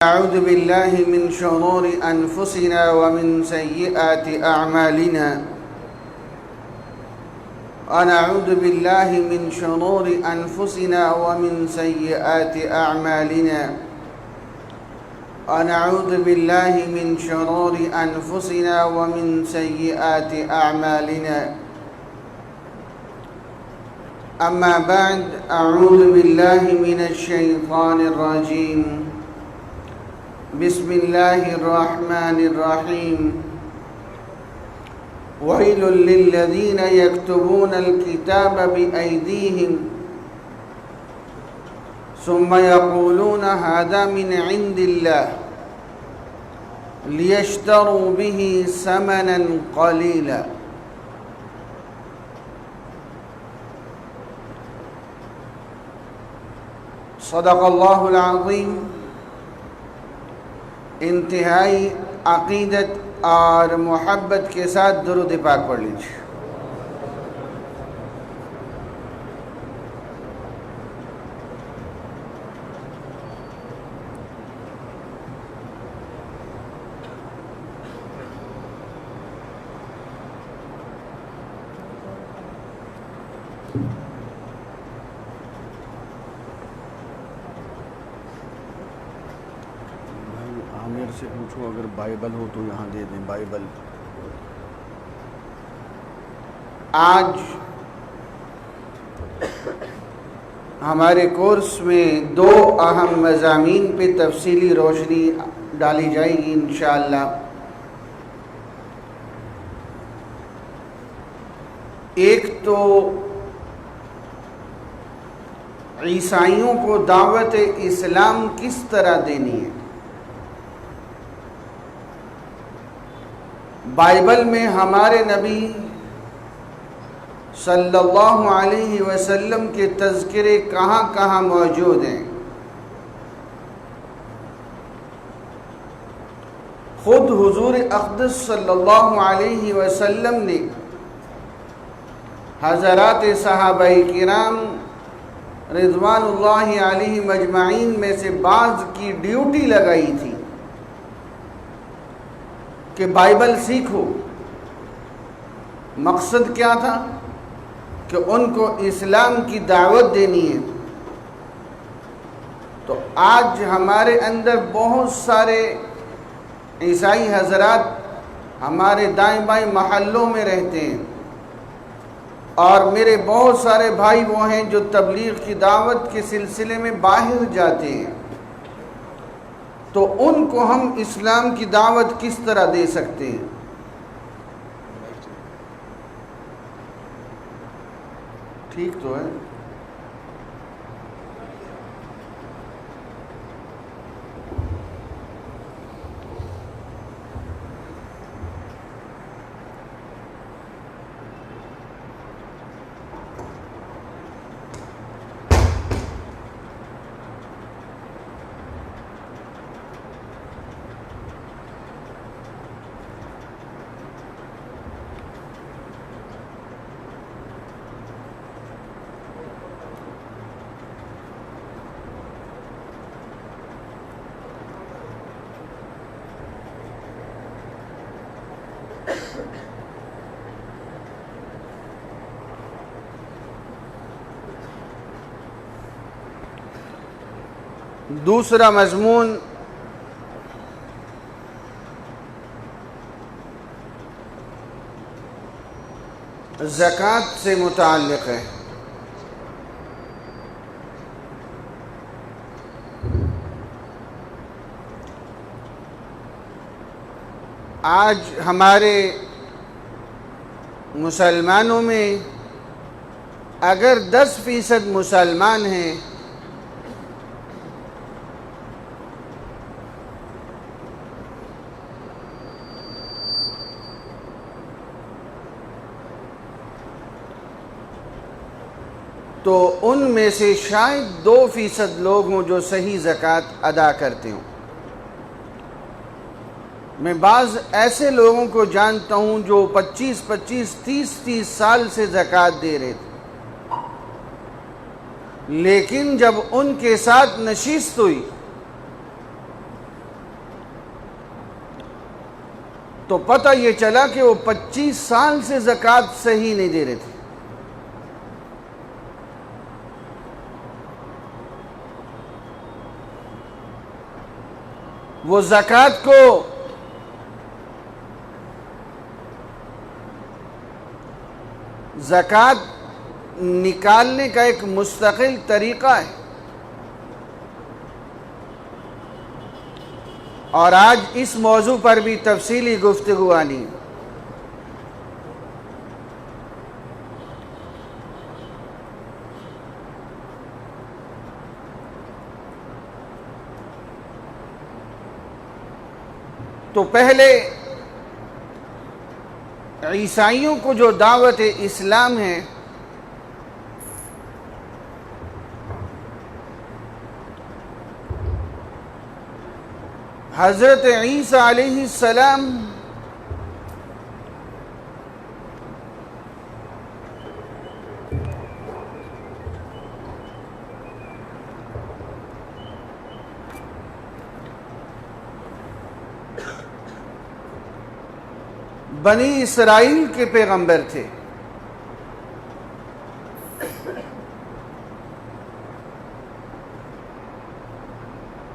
أعوذ بالله من شرور أنفسنا ومن سيئات أعمالنا ونعوذ بالله من شرور أنفسنا ومن سيئات أعمالنا ونعوذ بالله من شرور أنفسنا ومن سيئات أعمالنا أما بعد أعوذ بالله من الشيطان الرجيم بسم الله الرحمن الرحيم ويل للذين يكتبون الكتاب بأيديهم ثم يقولون هذا من عند الله ليشتروا به ثمنا قليلا صدق اللہ العظیم۔ انتہائی عقیدت اور محبت کے ساتھ درود پاک پڑھ لیجیے۔ عامر سے پوچھو اگر بائبل ہو تو یہاں دے دیں بائبل۔ آج ہمارے کورس میں دو اہم مضامین پہ تفصیلی روشنی ڈالی جائے گی انشاءاللہ۔ ایک تو عیسائیوں کو دعوت اسلام کس طرح دینی ہے۔ بائبل میں ہمارے نبی صلی اللہ علیہ وسلم کے تذکرے کہاں کہاں موجود ہیں۔ خود حضور اقدس صلی اللہ علیہ وسلم نے حضرات صحابہ کرام رضوان اللہ علیہ مجمعین میں سے بعض کی ڈیوٹی لگائی تھی کہ بائبل سیکھو۔ مقصد کیا تھا؟ کہ ان کو اسلام کی دعوت دینی ہے۔ تو آج ہمارے اندر بہت سارے عیسائی حضرات ہمارے دائیں بائیں محلوں میں رہتے ہیں، اور میرے بہت سارے بھائی وہ ہیں جو تبلیغ کی دعوت کے سلسلے میں باہر جاتے ہیں۔ تو ان کو ہم اسلام کی دعوت کس طرح دے سکتے ہیں؟ ٹھیک تو ہے۔ دوسرا مضمون زکوٰۃ سے متعلق ہے۔ آج ہمارے مسلمانوں میں اگر 10% مسلمان ہیں تو ان میں سے شاید 2% لوگ ہوں جو صحیح زکوٰۃ ادا کرتے ہوں۔ میں بعض ایسے لوگوں کو جانتا ہوں جو 25 30 سال سے زکوٰۃ دے رہے تھے، لیکن جب ان کے ساتھ نشست ہوئی تو پتہ یہ چلا کہ وہ 25 سال سے زکوٰۃ صحیح نہیں دے رہے تھے. وہ زکوٰۃ کو زکوٰۃ نکالنے کا ایک مستقل طریقہ ہے. اور آج اس موضوع پر بھی تفصیلی گفتگو آنی ہے. تو پہلے عیسائیوں کو جو دعوت اسلام ہے حضرت عیسیٰ علیہ السلام بنی اسرائیل کے پیغمبر تھے.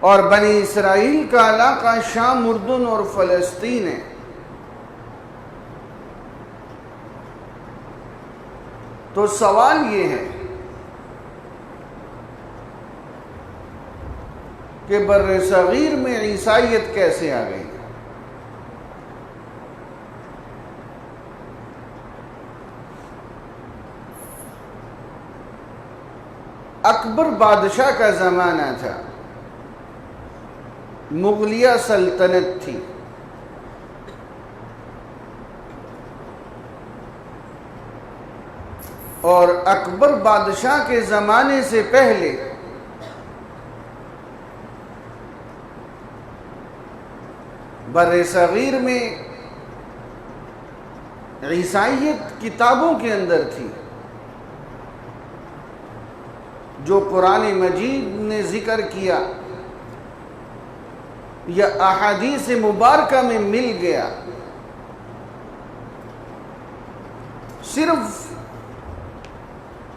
اور بنی اسرائیل کا علاقہ شام، اردن اور فلسطین ہے. تو سوال یہ ہے کہ بر صغیر میں عیسائیت کیسے آ گئی؟ اکبر بادشاہ کا زمانہ تھا، مغلیہ سلطنت تھی. اور اکبر بادشاہ کے زمانے سے پہلے بر صغیر میں عیسائیت کتابوں کے اندر تھی، جو قرآن مجید نے ذکر کیا یا احادیث مبارکہ میں مل گیا. صرف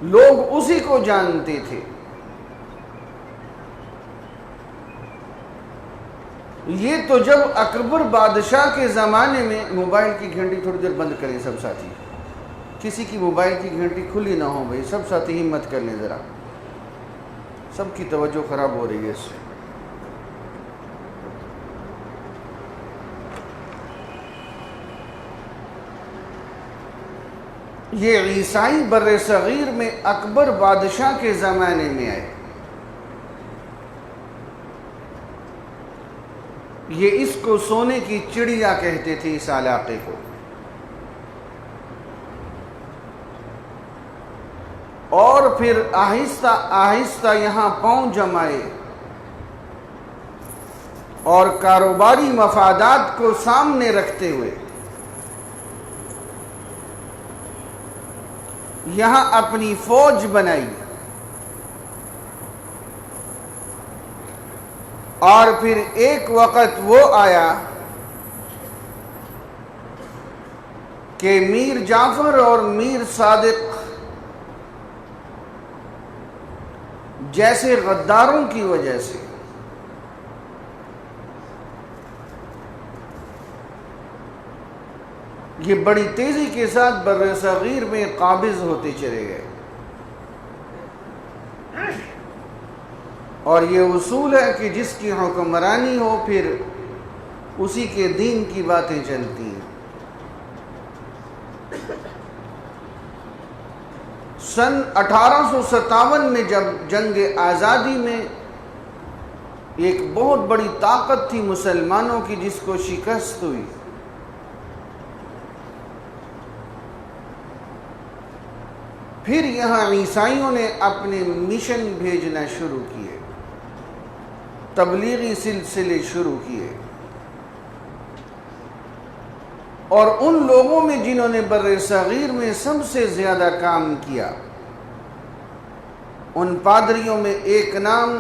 لوگ اسی کو جانتے تھے. یہ تو جب اکبر بادشاہ کے زمانے میں، موبائل کی گھنٹی تھوڑی دیر بند کریں سب ساتھی، کسی کی موبائل کی گھنٹی کھلی نہ ہو بھائی، سب ساتھی ہمت کر لیں ذرا، سب کی توجہ خراب ہو رہی ہے اس سے. یہ عیسائی بر صغیر میں اکبر بادشاہ کے زمانے میں آئے. یہ اس کو سونے کی چڑیا کہتے تھے اس علاقے کو. اور پھر آہستہ آہستہ یہاں پاؤں جمائے اور کاروباری مفادات کو سامنے رکھتے ہوئے یہاں اپنی فوج بنائی. اور پھر ایک وقت وہ آیا کہ میر جعفر اور میر صادق جیسے غداروں کی وجہ سے یہ بڑی تیزی کے ساتھ بر صغیر میں قابض ہوتے چلے گئے. اور یہ اصول ہے کہ جس کی حکمرانی ہو پھر اسی کے دین کی باتیں چلتی ہیں. سن 1857 میں جب جنگ آزادی میں ایک بہت بڑی طاقت تھی مسلمانوں کی جس کو شکست ہوئی، پھر یہاں عیسائیوں نے اپنے مشن بھیجنا شروع کیے، تبلیغی سلسلے شروع کیے. اور ان لوگوں میں جنہوں نے بر صغیر میں سب سے زیادہ کام کیا، ان پادریوں میں ایک نام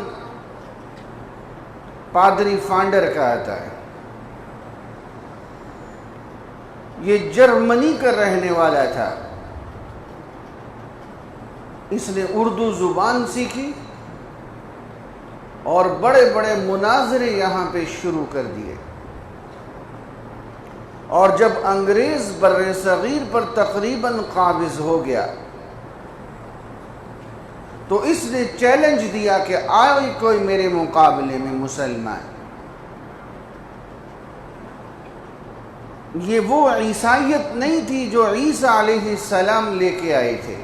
پادری فانڈر کا آتا ہے. یہ جرمنی کا رہنے والا تھا، اس نے اردو زبان سیکھی اور بڑے بڑے مناظرے یہاں پہ شروع کر دیے، اور جب انگریز بر صغیر پر تقریباً قابض ہو گیا تو اس نے چیلنج دیا کہ آئے کوئی میرے مقابلے میں مسلمان۔ یہ وہ عیسائیت نہیں تھی جو عیسیٰ علیہ السلام لے کے آئے تھے۔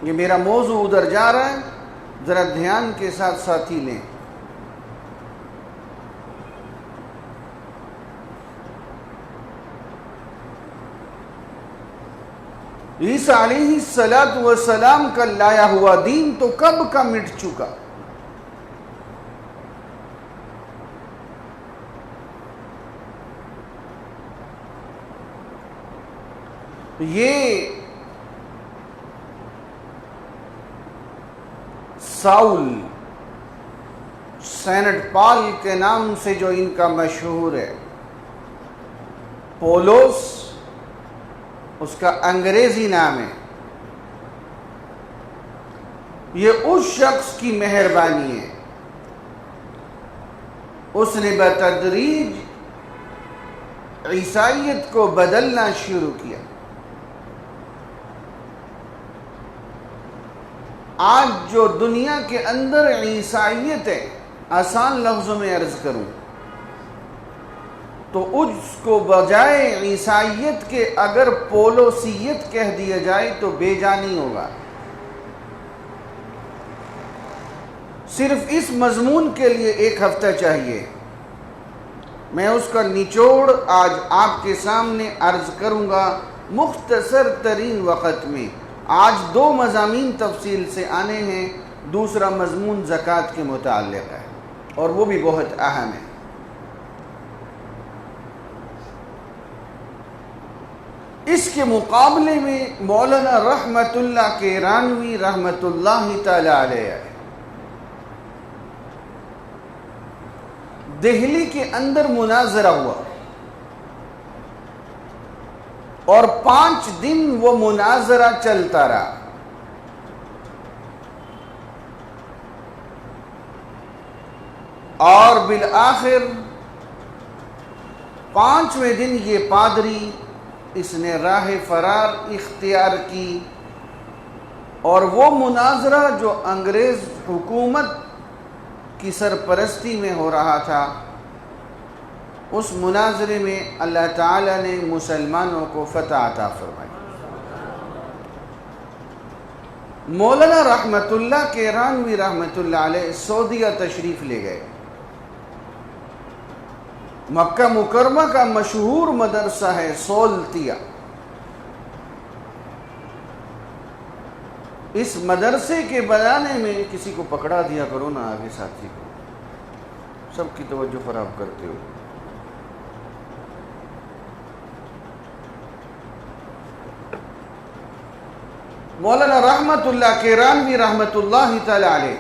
یہ میرا موضوع ادھر جا رہا ہے، ذرا دھیان کے ساتھ ساتھی لیں۔ عیسیٰ علیہ السلام کا لایا ہوا دین تو کب کا مٹ چکا۔ یہ ساؤل سینٹ پال کے نام سے جو ان کا مشہور ہے، پولوس اس کا انگریزی نام ہے، یہ اس شخص کی مہربانی ہے، اس نے بتدریج عیسائیت کو بدلنا شروع کیا۔ آج جو دنیا کے اندر عیسائیت ہے، آسان لفظوں میں عرض کروں تو اس کو بجائے عیسائیت کے اگر پولوسیت کہہ دیا جائے تو بے جانی ہوگا۔ صرف اس مضمون کے لیے ایک ہفتہ چاہیے، میں اس کا نچوڑ آج آپ کے سامنے عرض کروں گا مختصر ترین وقت میں۔ آج 2 مضامین تفصیل سے آنے ہیں، دوسرا مضمون زکوٰۃ کے متعلق ہے اور وہ بھی بہت اہم ہے۔ اس کے مقابلے میں مولانا رحمت اللہ کیرانوی رحمت اللہ تعالی علیہ دہلی کے اندر مناظرہ ہوا اور 5 دن وہ مناظرہ چلتا رہا۔ اور بالآخر 5ویں دن یہ پادری اس نے راہ فرار اختیار کی، اور وہ مناظرہ جو انگریز حکومت کی سرپرستی میں ہو رہا تھا، اس مناظرے میں اللہ تعالیٰ نے مسلمانوں کو فتح عطا فرمائی۔ مولانا رحمت اللہ کیرانوی رحمت اللہ علیہ سعودیہ تشریف لے گئے۔ مکہ مکرمہ کا مشہور مدرسہ ہے سولتیہ۔ اس مدرسے کے بنانے میں کسی کو پکڑا دیا کرو نا، آگے ساتھی کو، سب کی توجہ فراہم کرتے ہو۔ مولانا رحمت اللہ کیرانوی رحمت اللہ تعالی علیہ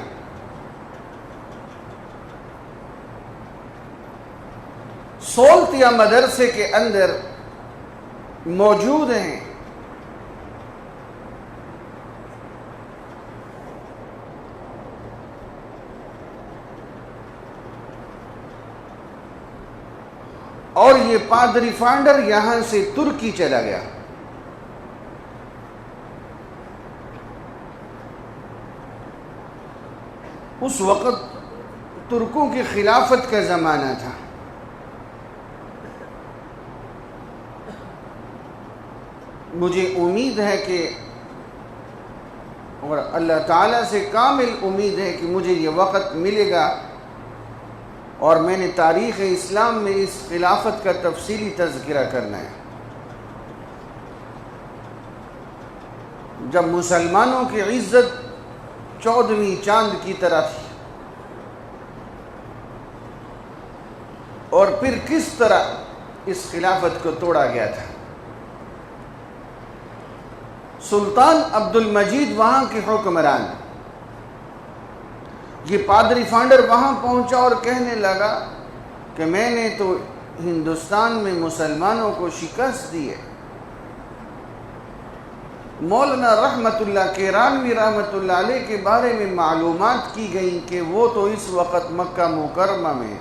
سولتیہ مدرسے کے اندر موجود ہیں۔ اور یہ پادری فاؤنڈر یہاں سے ترکی چلا گیا۔ اس وقت ترکوں کی خلافت کا زمانہ تھا۔ مجھے امید ہے کہ، اور اللہ تعالیٰ سے کامل امید ہے کہ مجھے یہ وقت ملے گا اور میں نے تاریخ اسلام میں اس خلافت کا تفصیلی تذکرہ کرنا ہے۔ جب مسلمانوں کی عزت 14ویں چاند کی طرح تھی، اور پھر کس طرح اس خلافت کو توڑا گیا تھا۔ سلطان عبد المجید وہاں کے حکمران، یہ پادری فاؤنڈر وہاں پہنچا اور کہنے لگا کہ میں نے تو ہندوستان میں مسلمانوں کو شکست دی ہے۔ مولانا رحمت اللہ کیرانوی رحمت اللہ علیہ کے بارے میں معلومات کی گئیں کہ وہ تو اس وقت مکہ مکرمہ میں،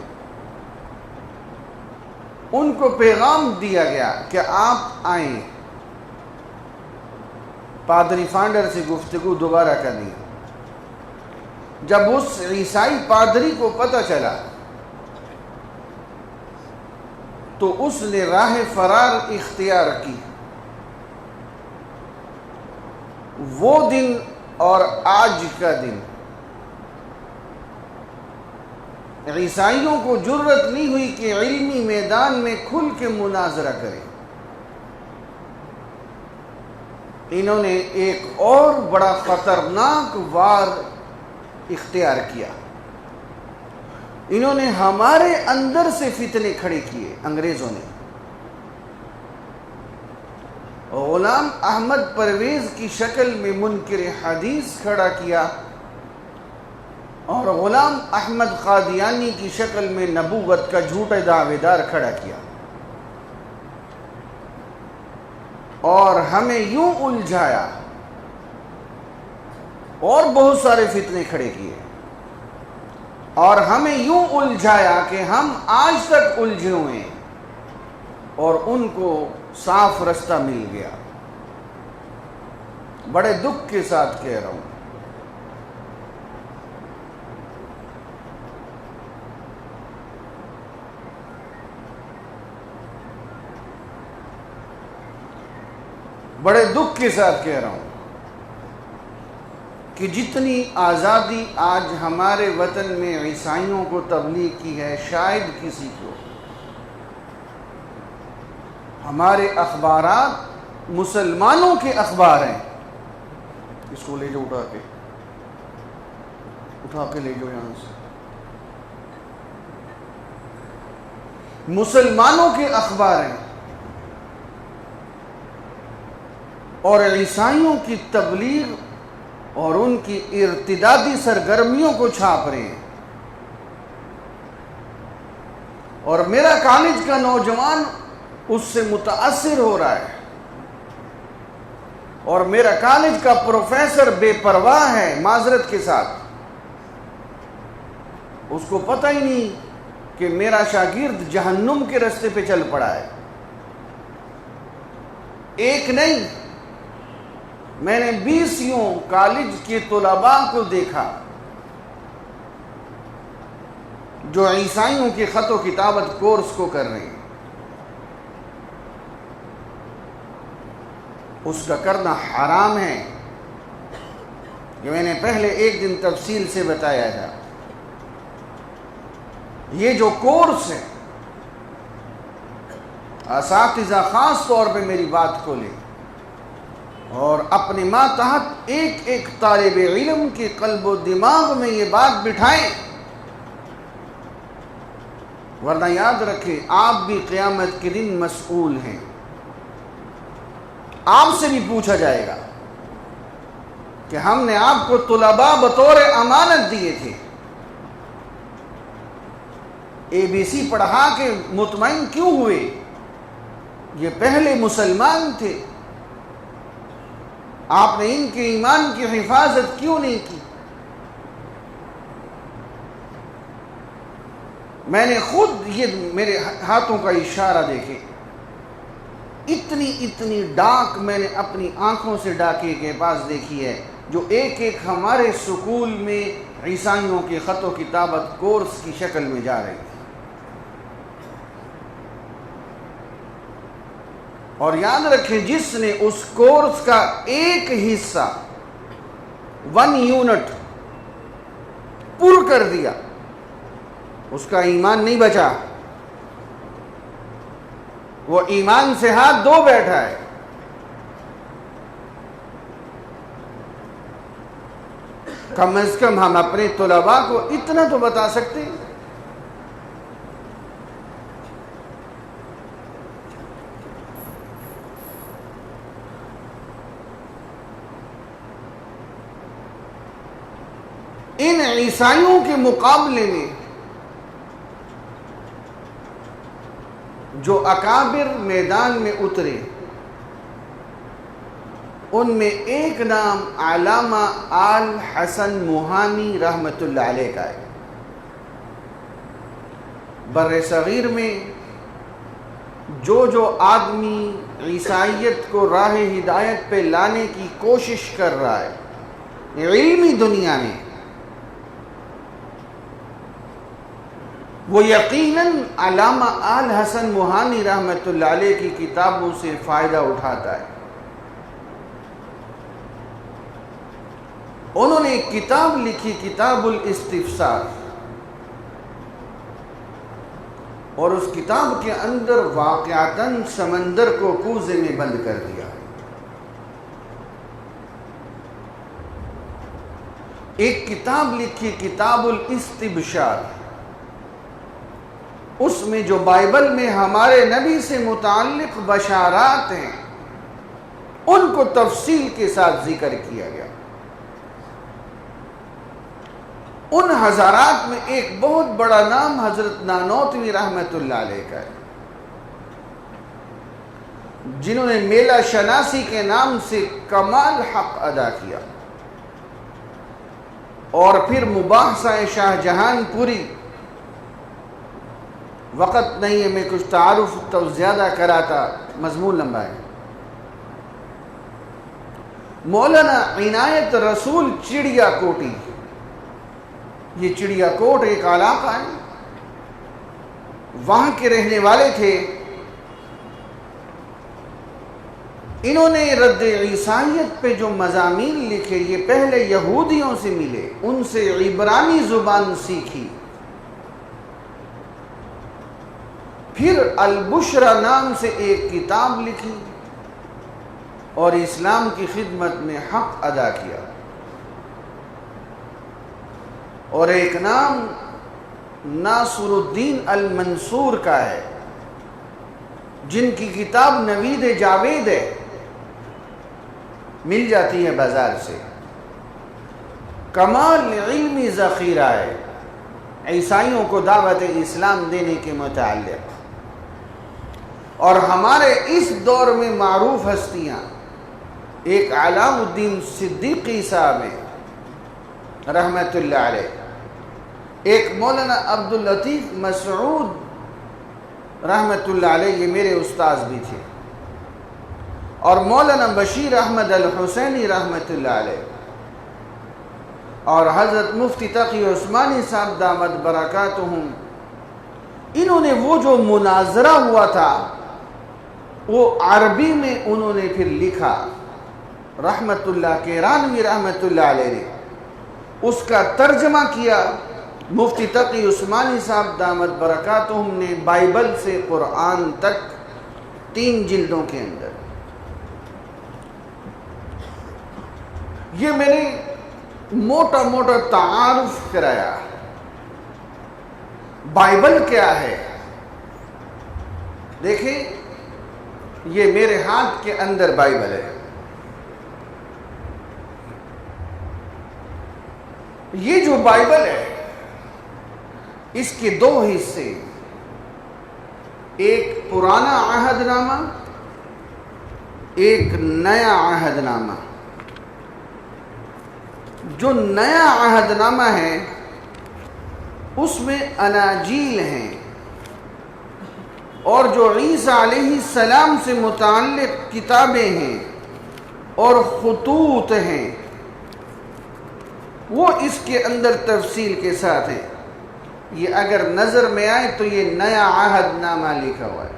ان کو پیغام دیا گیا کہ آپ آئیں، پادری فانڈر سے گفتگو دوبارہ کرنی۔ جب اس عیسائی پادری کو پتہ چلا تو اس نے راہ فرار اختیار کی۔ وہ دن اور آج کا دن عیسائیوں کو جرأت نہیں ہوئی کہ علمی میدان میں کھل کے مناظرہ کریں۔ انہوں نے ایک اور بڑا خطرناک وار اختیار کیا۔ انہوں نے ہمارے اندر سے فتنے کھڑے کیے، انگریزوں نے۔ غلام احمد پرویز کی شکل میں منکر حدیث کھڑا کیا اور غلام احمد قادیانی کی شکل میں نبوت کا جھوٹا دعوے دار کھڑا کیا، اور ہمیں یوں الجھایا اور بہت سارے فتنے کھڑے کیے، اور ہمیں یوں الجھایا کہ ہم آج تک الجھے ہوئے ہیں، اور ان کو صاف رستہ مل گیا۔ بڑے دکھ کے ساتھ کہہ رہا ہوں، بڑے دکھ کے ساتھ کہہ رہا ہوں کہ جتنی آزادی آج ہمارے وطن میں عیسائیوں کو تبلیغ کی ہے، شاید کسی کو ہمارے اخبارات مسلمانوں کے اخبار ہیں۔ اس کو لے جاؤ، اٹھا کے لے جاؤ یہاں سے۔ مسلمانوں کے اخبار ہیں اور عیسائیوں کی تبلیغ اور ان کی ارتدادی سرگرمیوں کو چھاپ رہے ہیں، اور میرا کالج کا نوجوان اس سے متاثر ہو رہا ہے، اور میرا کالج کا پروفیسر بے پرواہ ہے، معذرت کے ساتھ۔ اس کو پتہ ہی نہیں کہ میرا شاگرد جہنم کے راستے پہ چل پڑا ہے۔ ایک نہیں، میں نے 20 کالج کے طلباء کو دیکھا جو عیسائیوں کے خط و کتابت کورس کو کر رہے ہیں۔ اس کا کرنا حرام ہے، یہ میں نے پہلے ایک دن تفصیل سے بتایا تھا۔ یہ جو کورس ہے، اساتذہ خاص طور پہ میری بات کو لیں اور اپنے ماتحت ایک ایک طالب علم کے قلب و دماغ میں یہ بات بٹھائیں، ورنہ یاد رکھیں آپ بھی قیامت کے دن مسئول ہیں۔ آپ سے بھی پوچھا جائے گا کہ ہم نے آپ کو طلباء بطور امانت دیے تھے، ABC پڑھا کے مطمئن کیوں ہوئے؟ یہ پہلے مسلمان تھے، آپ نے ان کے ایمان کی حفاظت کیوں نہیں کی؟ میں نے خود یہ میرے ہاتھوں کا اشارہ دیکھے، اتنی ڈاک میں نے اپنی آنکھوں سے ڈاکے کے پاس دیکھی ہے، جو ایک ایک ہمارے سکول میں عیسائیوں کے خط و کتابت کورس کی شکل میں جا رہی تھی۔ اور یاد رکھیں، جس نے اس کورس کا ایک حصہ 1 یونٹ پر کر دیا، اس کا ایمان نہیں بچا، وہ ایمان سے ہاتھ دھو بیٹھا ہے۔ کم از کم ہم اپنے طلباء کو اتنا تو بتا سکتے ہیں۔ ان عیسائیوں کے مقابلے میں جو اکابر میدان میں اترے ان میں ایک نام علامہ آل حسن موہانی رحمۃ اللہ علیہ کا ہے۔ بر صغیر میں جو آدمی عیسائیت کو راہ ہدایت پہ لانے کی کوشش کر رہا ہے علمی دنیا میں، وہ یقیناً علامہ آل حسن موہانی رحمۃ اللہ علیہ کی کتابوں سے فائدہ اٹھاتا ہے۔ انہوں نے ایک کتاب لکھی، کتاب الاستفسار، اور اس کتاب کے اندر واقعتاً سمندر کو کوزے میں بند کر دیا۔ ایک کتاب لکھی، کتاب الاستبشار، اس میں جو بائبل میں ہمارے نبی سے متعلق بشارات ہیں ان کو تفصیل کے ساتھ ذکر کیا گیا۔ ان حضرات میں ایک بہت بڑا نام حضرت نانوتوی رحمت اللہ علیہ کا ہے، جنہوں نے میلہ شناسی کے نام سے کمال حق ادا کیا، اور پھر مباحثہ شاہ جہان پوری، وقت نہیں ہے میں کچھ تعارف تو زیادہ کراتا، مضمون لمبا ہے۔ مولانا عنایت رسول چڑیا کوٹی، یہ چڑیا کوٹ ایک علاقہ ہے، وہاں کے رہنے والے تھے۔ انہوں نے رد عیسائیت پہ جو مضامین لکھے یہ پہلے یہودیوں سے ملے، ان سے عبرانی زبان سیکھی، پھر البشرا نام سے ایک کتاب لکھی اور اسلام کی خدمت میں حق ادا کیا، اور ایک نام ناصر الدین المنصور کا ہے جن کی کتاب نوید جاوید ہے، مل جاتی ہے بازار سے، کمال علمی ذخیرہ ہے عیسائیوں کو دعوت اسلام دینے کے متعلق۔ اور ہمارے اس دور میں معروف ہستیاں، ایک علام الدین صدیقی صاحب ہیں رحمت اللہ علیہ، ایک مولانا عبداللطیف مسعود رحمت اللہ علیہ، یہ میرے استاذ بھی تھے، اور مولانا بشیر احمد الحسینی رحمت اللہ علیہ، اور حضرت مفتی تقی عثمانی صاحب دامت برکاتہم۔ انہوں نے وہ جو مناظرہ ہوا تھا وہ عربی میں انہوں نے پھر لکھا، رحمت اللہ کیرانوی رحمت اللہ علیہ نے اس کا ترجمہ کیا، مفتی تقی عثمانی صاحب دامت برکاتہم نے بائبل سے قرآن تک 3 جلدوں کے اندر۔ یہ میں نے موٹا موٹا تعارف کرایا بائبل کیا ہے۔ دیکھیں یہ میرے ہاتھ کے اندر بائبل ہے، یہ جو بائبل ہے اس کے 2 حصے، ایک پرانا عہد نامہ، ایک نیا عہد نامہ۔ جو نیا عہد نامہ ہے اس میں اناجیل ہیں، اور جو عیسیٰ علیہ السلام سے متعلق کتابیں ہیں اور خطوط ہیں وہ اس کے اندر تفصیل کے ساتھ ہیں۔ یہ اگر نظر میں آئے تو یہ نیا عہد نامہ لکھا ہوا ہے،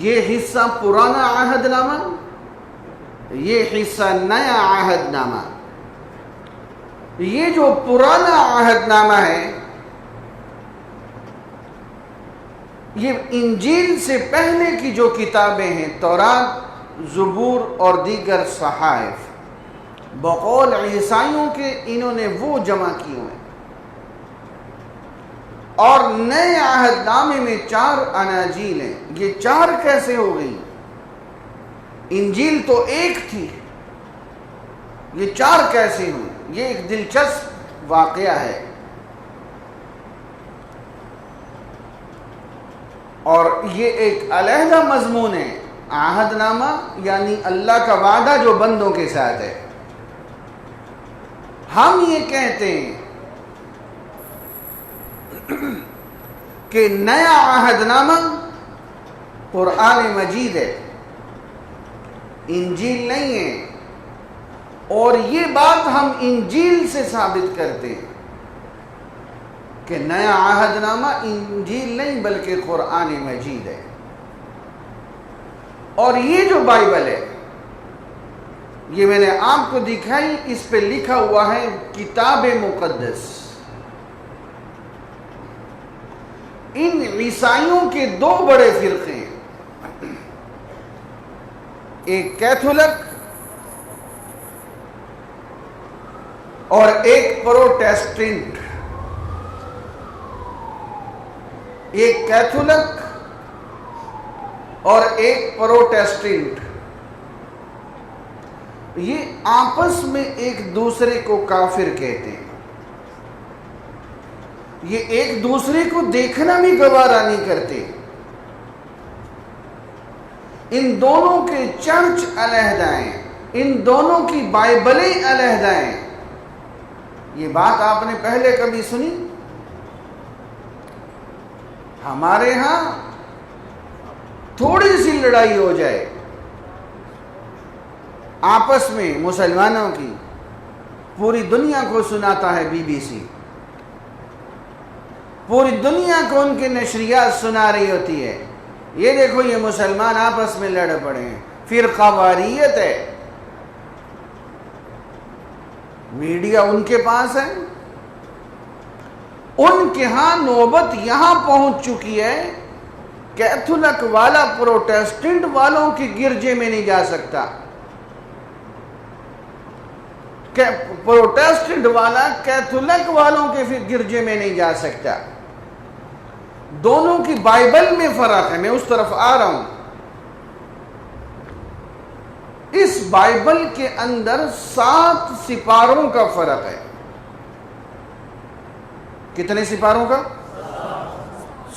یہ حصہ پرانا عہد نامہ، یہ حصہ نیا عہد نامہ۔ یہ جو پرانا عہد نامہ ہے یہ انجیل سے پہلے کی جو کتابیں ہیں، تورات، زبور اور دیگر صحائف، بقول عیسائیوں کے انہوں نے وہ جمع کیے ہوئے، اور نئے عہد نامے میں 4 اناجیل ہیں۔ یہ 4 کیسے ہو گئی؟ انجیل تو ایک تھی، یہ 4 کیسے ہوئی؟ یہ ایک دلچسپ واقعہ ہے۔ اور یہ ایک علیحدہ مضمون ہے. عہد نامہ یعنی اللہ کا وعدہ جو بندوں کے ساتھ ہے. ہم یہ کہتے ہیں کہ نیا عہد نامہ قرآن مجید ہے، انجیل نہیں ہے. اور یہ بات ہم انجیل سے ثابت کرتے ہیں کہ نیا عہد نامہ انجیل نہیں بلکہ قرآن مجید ہے. اور یہ جو بائبل ہے، یہ میں نے آپ کو دکھائی، اس پہ لکھا ہوا ہے کتاب مقدس. ان عیسائیوں کے دو بڑے فرقے ہیں، ایک کیتھولک اور ایک پروٹیسٹنٹ. ایک کیتھولک اور ایک پروٹیسٹنٹ. یہ آپس میں ایک دوسرے کو کافر کہتے ہیں. یہ ایک دوسرے کو دیکھنا بھی گوارا نہیں کرتے. ان دونوں کے چرچ علیحدہ ہیں، ان دونوں کی بائبلیں علیحدہ ہیں. یہ بات آپ نے پہلے کبھی سنی؟ ہمارے ہاں تھوڑی سی لڑائی ہو جائے آپس میں مسلمانوں کی، پوری دنیا کو سناتا ہے BBC، پوری دنیا کو ان کی نشریات سنا رہی ہوتی ہے. یہ دیکھو یہ مسلمان آپس میں لڑ پڑے ہیں، فرقہ واریت ہے. میڈیا ان کے پاس ہے. ان کے ہاں نوبت یہاں پہنچ چکی ہے، کیتھولک والا پروٹیسٹنٹ والوں کی گرجے میں نہیں جا سکتا، پروٹیسٹنٹ والا کیتھولک والوں کے گرجے میں نہیں جا سکتا. دونوں کی بائبل میں فرق ہے. میں اس طرف آ رہا ہوں. اس بائبل کے اندر 7 سپاروں کا فرق ہے. کتنے سپاروں کا؟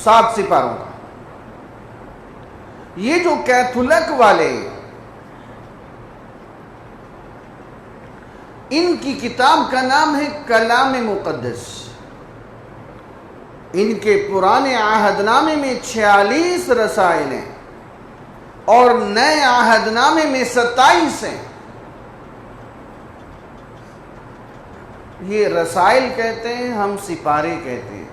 7 سپاروں کا. یہ جو کیتھولک والے، ان کی کتاب کا نام ہے کلام مقدس. ان کے پرانے عہد نامے میں 46 رسائل ہیں اور نئے عہد نامے میں 27 ہیں. یہ رسائل کہتے ہیں، ہم سپارے کہتے ہیں.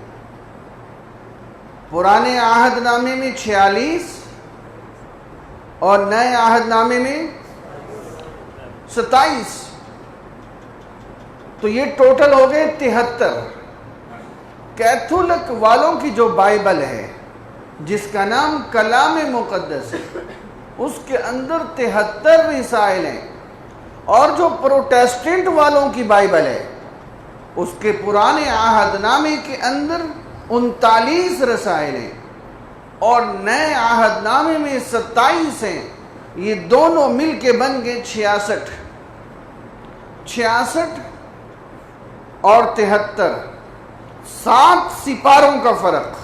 پرانے عہد نامے میں 46 اور نئے عہد نامے میں 27، تو یہ ٹوٹل ہو گئے 73. کیتھولک والوں کی جو بائبل ہے جس کا نام کلام مقدس ہے، اس کے اندر 73 رسائل ہیں. اور جو پروٹیسٹنٹ والوں کی بائبل ہے، اس کے پرانے عہد نامے کے اندر 39 رسائل ہیں اور نئے عہد نامے میں 27 ہیں. یہ دونوں مل کے بن گئے 66. 66 اور 73، 7 سپاروں کا فرق.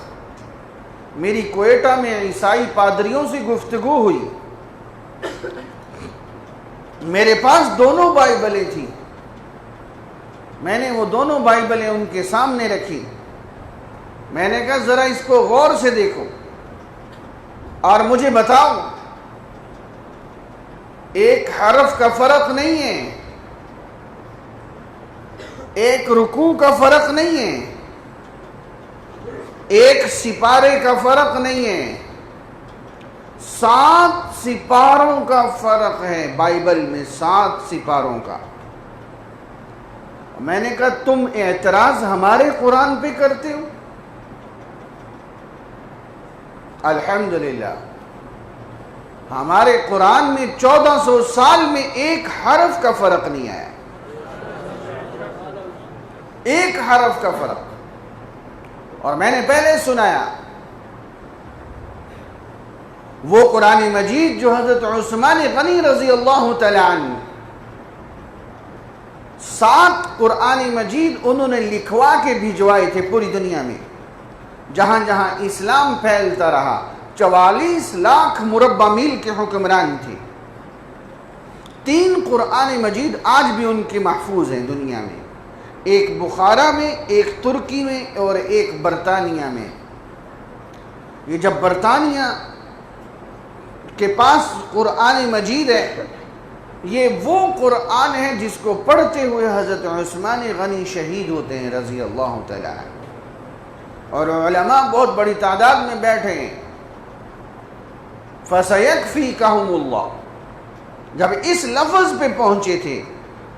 میری کوئٹہ میں عیسائی پادریوں سے گفتگو ہوئی. میرے پاس دونوں بائبلیں تھیں. میں نے وہ دونوں بائبلیں ان کے سامنے رکھی. میں نے کہا ذرا اس کو غور سے دیکھو اور مجھے بتاؤ، ایک حرف کا فرق نہیں ہے، ایک رکوع کا فرق نہیں ہے، ایک سپارے کا فرق نہیں ہے، 7 سپاروں کا فرق ہے بائبل میں، 7 سپاروں کا. میں نے کہا تم اعتراض ہمارے قرآن پہ کرتے ہو؟ الحمدللہ ہمارے قرآن میں 1400 سال میں ایک حرف کا فرق نہیں آیا، ایک حرف کا فرق. اور میں نے پہلے سنایا وہ قرآن مجید جو حضرت عثمان غنی رضی اللہ تعالی عنہ 7 قرآن مجید انہوں نے لکھوا کے بھجوائے تھے پوری دنیا میں. جہاں جہاں اسلام پھیلتا رہا 44 لاکھ مربع میل کے حکمران تھے. 3 قرآن مجید آج بھی ان کے محفوظ ہیں دنیا میں، ایک بخارا میں، ایک ترکی میں اور ایک برطانیہ میں. یہ جب برطانیہ کے پاس قرآن مجید ہے، یہ وہ قرآن ہے جس کو پڑھتے ہوئے حضرت عثمان غنی شہید ہوتے ہیں رضی اللہ تعالیٰ عنہ، اور علماء بہت بڑی تعداد میں بیٹھے ہیں. فَسَيَكْفِيكَهُمُ اللَّهُ جب اس لفظ پہ پہنچے تھے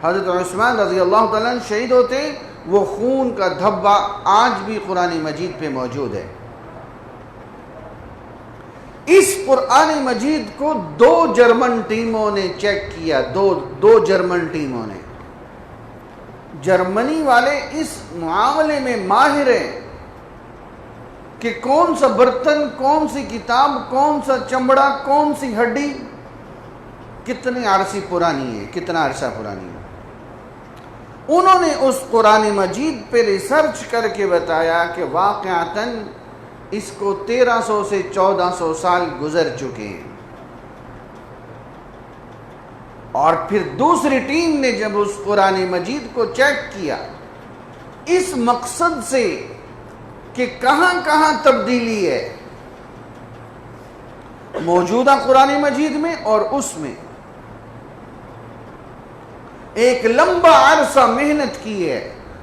حضرت عثمان رضی اللہ تعالیٰ عنہ شہید ہوتے، وہ خون کا دھبا آج بھی قرآن مجید پہ موجود ہے. اس قرآن مجید کو 2 جرمن ٹیموں نے چیک کیا، دو جرمن ٹیموں نے. جرمنی والے اس معاملے میں ماہر ہیں کہ کون سا برتن، کون سی کتاب، کون سا چمڑا، کون سی ہڈی کتنے عرصے پرانی ہے، کتنا عرصہ پرانی ہے. انہوں نے اس قرآن مجید پہ ریسرچ کر کے بتایا کہ واقعتاً اس کو 1300 سے 1400 سال گزر چکے ہیں. اور پھر دوسری ٹیم نے جب اس قرآن مجید کو چیک کیا اس مقصد سے کہ کہاں کہاں تبدیلی ہے موجودہ قرآن مجید میں اور اس میں، ایک لمبا عرصہ محنت کی ہے،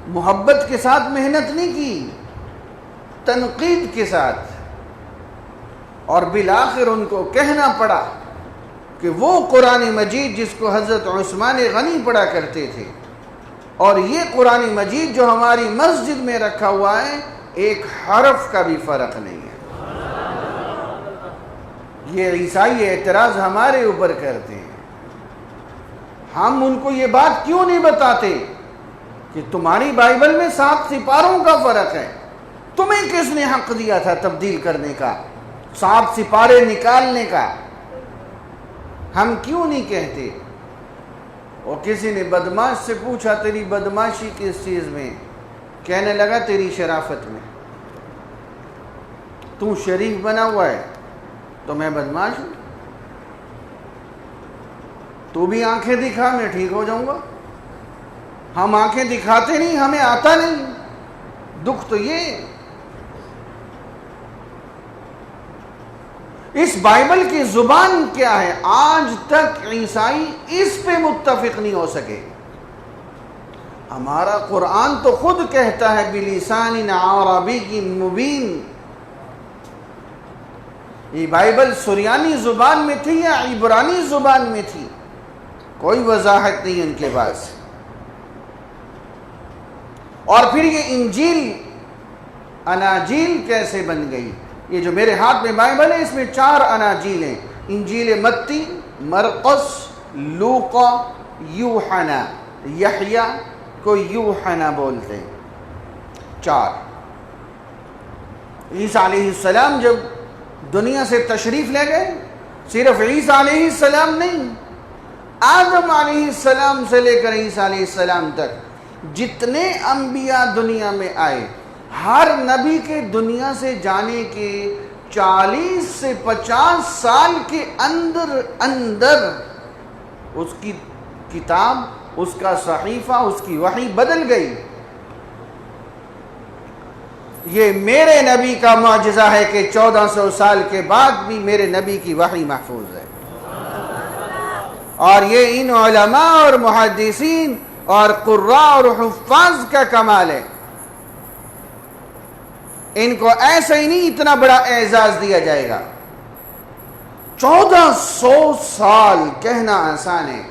محبت کے ساتھ محنت نہیں کی، تنقید کے ساتھ. اور بالآخر ان کو کہنا پڑا کہ وہ قرآن مجید جس کو حضرت عثمان غنی پڑھا کرتے تھے اور یہ قرآن مجید جو ہماری مسجد میں رکھا ہوا ہے، ایک حرف کا بھی فرق نہیں ہے. یہ عیسائی اعتراض ہمارے اوپر کرتے ہیں. ہم ان کو یہ بات کیوں نہیں بتاتے کہ تمہاری بائبل میں 7 سپاروں کا فرق ہے، تمہیں کس نے حق دیا تھا تبدیل کرنے کا، 7 سپارے نکالنے کا؟ ہم کیوں نہیں کہتے؟ اور کسی نے بدماش سے پوچھا تیری بدماشی کس چیز میں؟ کہنے لگا تیری شرافت میں. تو شریف بنا ہوا ہے تو میں بدماش ہوں. تو بھی آنکھیں دکھا، میں ٹھیک ہو جاؤں گا. ہم آنکھیں دکھاتے نہیں، ہمیں آتا نہیں. دکھ تو یہ اس بائبل کی زبان کیا ہے، آج تک عیسائی اس پہ متفق نہیں ہو سکے. ہمارا قرآن تو خود کہتا ہے بلسان عربی مبین. یہ بائبل سریانی زبان میں تھی یا عبرانی زبان میں تھی؟ کوئی وضاحت نہیں ان کے پاس. اور پھر یہ انجیل اناجیل کیسے بن گئی؟ یہ جو میرے ہاتھ میں بائبل ہے اس میں 4 اناجیل ہیں، انجیل متی، مرقس، لوقا، یوحنا. یحییٰ کو یوحنا بولتے ہیں. 4. عیسیٰ علیہ السلام جب دنیا سے تشریف لے گئے، صرف عیسیٰ علیہ السلام نہیں، آدم علیہ السلام سے لے کر عیسیٰ علیہ السلام تک جتنے انبیاء دنیا میں آئے، ہر نبی کے دنیا سے جانے کے 40 سے 50 سال کے اندر اس کی کتاب، اس کا صحیفہ، اس کی وحی بدل گئی. یہ میرے نبی کا معجزہ ہے کہ 1400 سال کے بعد بھی میرے نبی کی وحی محفوظ ہے. اور یہ ان علماء اور محدثین اور قراء اور حفاظ کا کمال ہے. ان کو ایسے ہی نہیں اتنا بڑا اعزاز دیا جائے گا. 1400 سال کہنا آسان ہے.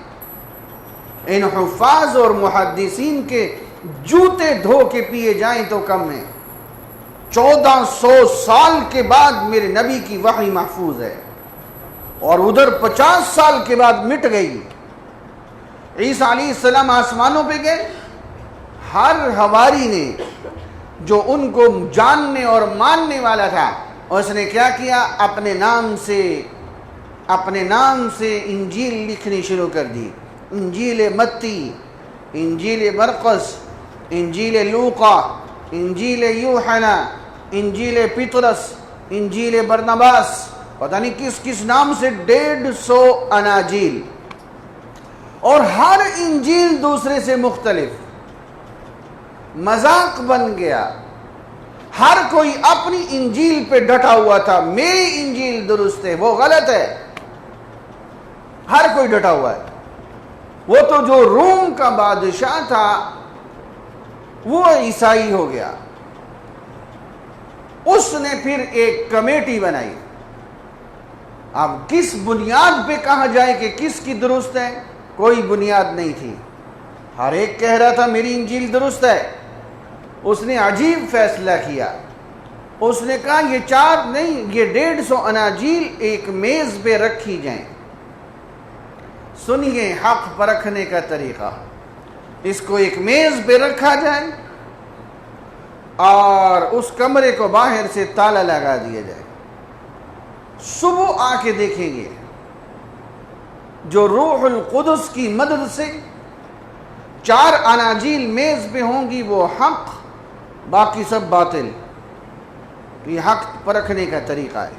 ان حفاظ اور محدثین کے جوتے دھو کے پیے جائیں تو کم ہے. 1400 سال کے بعد میرے نبی کی وحی محفوظ ہے، اور ادھر 50 سال کے بعد مٹ گئی. عیسیٰ علیہ السلام آسمانوں پہ گئے، ہر حواری نے جو ان کو جاننے اور ماننے والا تھا، اس نے کیا کیا؟ اپنے نام سے انجیل لکھنی شروع کر دی. انجیل متی، انجیل مرقس، انجیل لوقا، انجیل یوحنا، انجیل پطرس، انجیل برنباس، پتہ نہیں کس کس نام سے 150 اناجیل، اور ہر انجیل دوسرے سے مختلف، مذاق بن گیا. ہر کوئی اپنی انجیل پہ ڈٹا ہوا تھا، میری انجیل درست ہے، وہ غلط ہے. ہر کوئی ڈٹا ہوا ہے. وہ تو جو روم کا بادشاہ تھا وہ عیسائی ہو گیا. اس نے پھر ایک کمیٹی بنائی. اب کس بنیاد پہ کہا جائے کہ کس کی درست ہے؟ کوئی بنیاد نہیں تھی. ہر ایک کہہ رہا تھا میری انجیل درست ہے. اس نے عجیب فیصلہ کیا. اس نے کہا یہ 4 نہیں، یہ 150 اناجیل ایک میز پہ رکھی جائیں. سنیے حق پرکھنے کا طریقہ. اس کو ایک میز پہ رکھا جائے اور اس کمرے کو باہر سے تالا لگا دیا جائے. صبح آ کے دیکھیں گے جو روح القدس کی مدد سے 4 اناجیل میز پہ ہوں گی وہ حق، باقی سب باطل. یہ حق پرکھنے کا طریقہ ہے.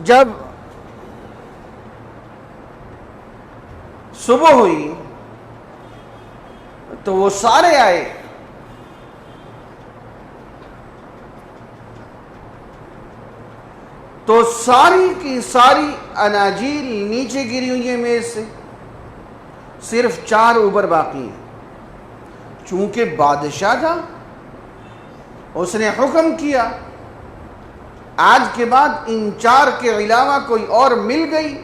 جب صبح ہوئی تو وہ سارے آئے. تو ساری کی ساری اناجیل نیچے گری ہوئی ہیں میز سے، صرف 4 اوپر باقی ہیں. چونکہ بادشاہ تھا اس نے حکم کیا آج کے بعد ان 4 کے علاوہ کوئی اور مل گئی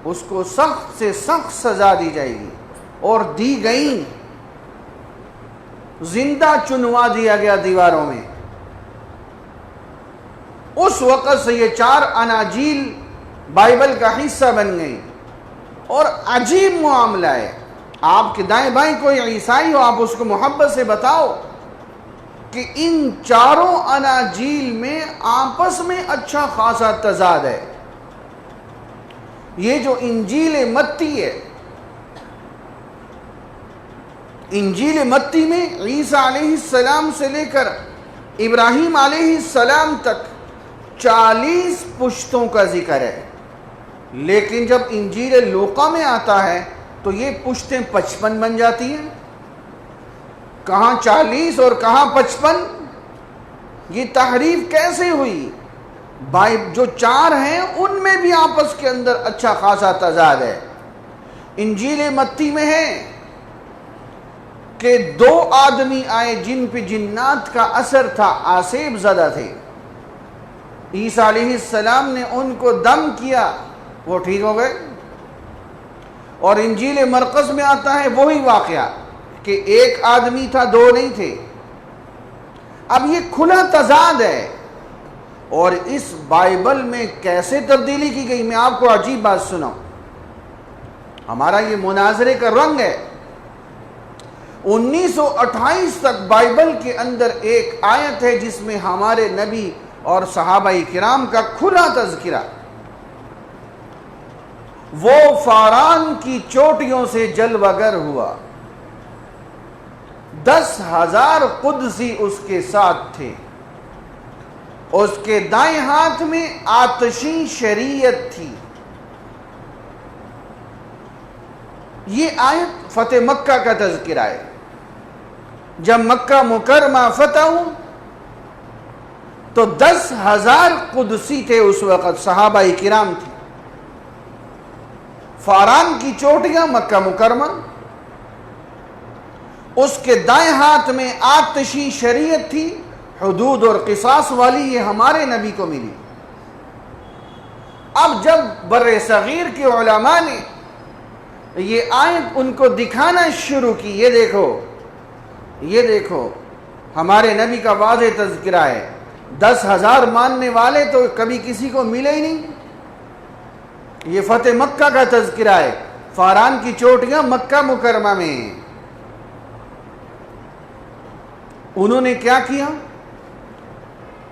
اس کو سخت سے سخت سزا دی جائے گی، اور دی گئی. زندہ چنوا دیا گیا دیواروں میں. اس وقت سے یہ 4 اناجیل بائبل کا حصہ بن گئی. اور عجیب معاملہ ہے، آپ کے دائیں بائیں کوئی عیسائی ہو، آپ اس کو محبت سے بتاؤ کہ ان 4 اناجیل میں آپس میں اچھا خاصا تضاد ہے. یہ جو انجیل متی ہے، انجیل متی میں عیسیٰ علیہ السلام سے لے کر ابراہیم علیہ السلام تک 40 پشتوں کا ذکر ہے. لیکن جب انجیل لوقا میں آتا ہے تو یہ پشتیں 55 بن جاتی ہیں. کہاں 40 اور کہاں 55؟ یہ تحریف کیسے ہوئی؟ جو 4 ہیں ان میں بھی آپس کے اندر اچھا خاصا تضاد ہے. انجیل متی میں ہے کہ 2 آدمی آئے جن پہ جنات کا اثر تھا، آسیب زدہ تھے. عیسیٰ علیہ السلام نے ان کو دم کیا، وہ ٹھیک ہو گئے. اور انجیل مرقس میں آتا ہے وہی واقعہ کہ 1 آدمی تھا، 2 نہیں تھے. اب یہ کھلا تضاد ہے. اور اس بائبل میں کیسے تبدیلی کی گئی، میں آپ کو عجیب بات سناؤں. ہمارا یہ مناظرے کا رنگ ہے. 1928 تک بائبل کے اندر ایک آیت ہے جس میں ہمارے نبی اور صحابہ کرام کا کھلا تذکرہ. وہ فاران کی چوٹیوں سے جلوہ گر ہوا، 10,000 قدسی اس کے ساتھ تھے. اس کے دائیں ہاتھ میں آتشی شریعت تھی. یہ آیت فتح مکہ کا تذکرہ ہے. جب مکہ مکرمہ فتح ہو تو 10,000 قدسی تھے اس وقت، صحابہ کرام تھے. فاران کی چوٹیاں مکہ مکرمہ، اس کے دائیں ہاتھ میں آتشی شریعت تھی، حدود اور قصاص والی، یہ ہمارے نبی کو ملی. اب جب بر صغیر کے علماء نے یہ آیت ان کو دکھانا شروع کی، یہ دیکھو ہمارے نبی کا واضح تذکرہ ہے. 10,000 ماننے والے تو کبھی کسی کو ملے ہی نہیں. یہ فتح مکہ کا تذکرہ ہے. فاران کی چوٹیاں مکہ مکرمہ میں. انہوں نے کیا کیا؟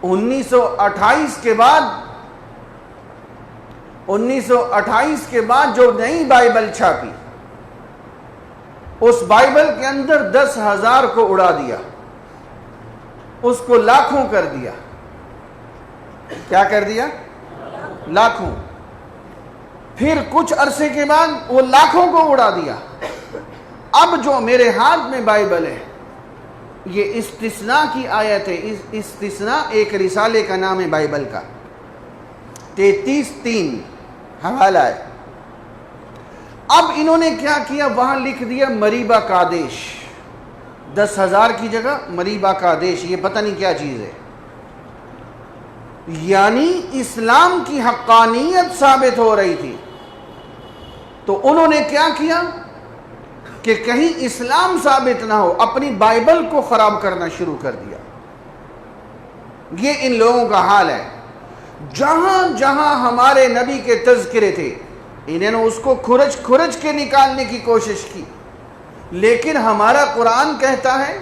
1928 کے بعد جو نئی بائبل چھاپی، اس بائبل کے اندر 10,000 کو اڑا دیا، اس کو لاکھوں کر دیا. کیا کر دیا؟ لاکھوں. پھر کچھ عرصے کے بعد وہ لاکھوں کو اڑا دیا. اب جو میرے ہاتھ میں بائبل ہے یہ استثناء کی آیت ہے. استثناء ایک رسالے کا نام ہے بائبل کا. 33:3 حوالہ ہے. اب انہوں نے کیا کیا, وہاں لکھ دیا مریبہ کادیش. 10,000 کی جگہ مریبہ کادیش. یہ پتہ نہیں کیا چیز ہے. یعنی اسلام کی حقانیت ثابت ہو رہی تھی, تو انہوں نے کیا کیا کہ کہیں اسلام ثابت نہ ہو, اپنی بائبل کو خراب کرنا شروع کر دیا. یہ ان لوگوں کا حال ہے. جہاں جہاں ہمارے نبی کے تذکرے تھے انہوں نے اس کو کھرچ کے نکالنے کی کوشش کی. لیکن ہمارا قرآن کہتا ہے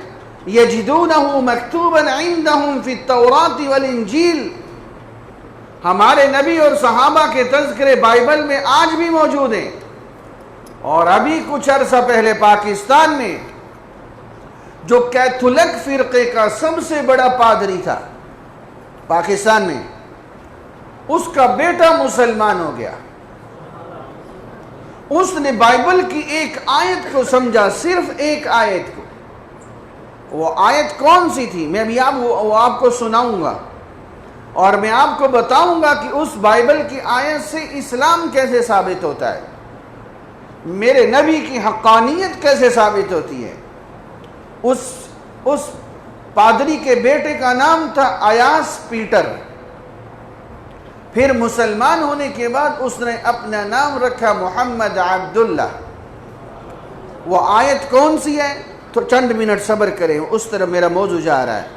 یجدونہ مکتوبا عندہم فی التوراۃ والانجیل. ہمارے نبی اور صحابہ کے تذکرے بائبل میں آج بھی موجود ہیں. اور ابھی کچھ عرصہ پہلے پاکستان میں جو کیتھولک فرقے کا سب سے بڑا پادری تھا پاکستان میں, اس کا بیٹا مسلمان ہو گیا. اس نے بائبل کی ایک آیت کو سمجھا, صرف ایک آیت کو. وہ آیت کون سی تھی میں ابھی آپ کو سناؤں گا, اور میں آپ کو بتاؤں گا کہ اس بائبل کی آیت سے اسلام کیسے ثابت ہوتا ہے, میرے نبی کی حقانیت کیسے ثابت ہوتی ہے. اس پادری کے بیٹے کا نام تھا ایاس پیٹر. پھر مسلمان ہونے کے بعد اس نے اپنا نام رکھا محمد عبداللہ. وہ آیت کون سی ہے تو چند منٹ صبر کریں, اس طرح میرا موضوع جا رہا ہے.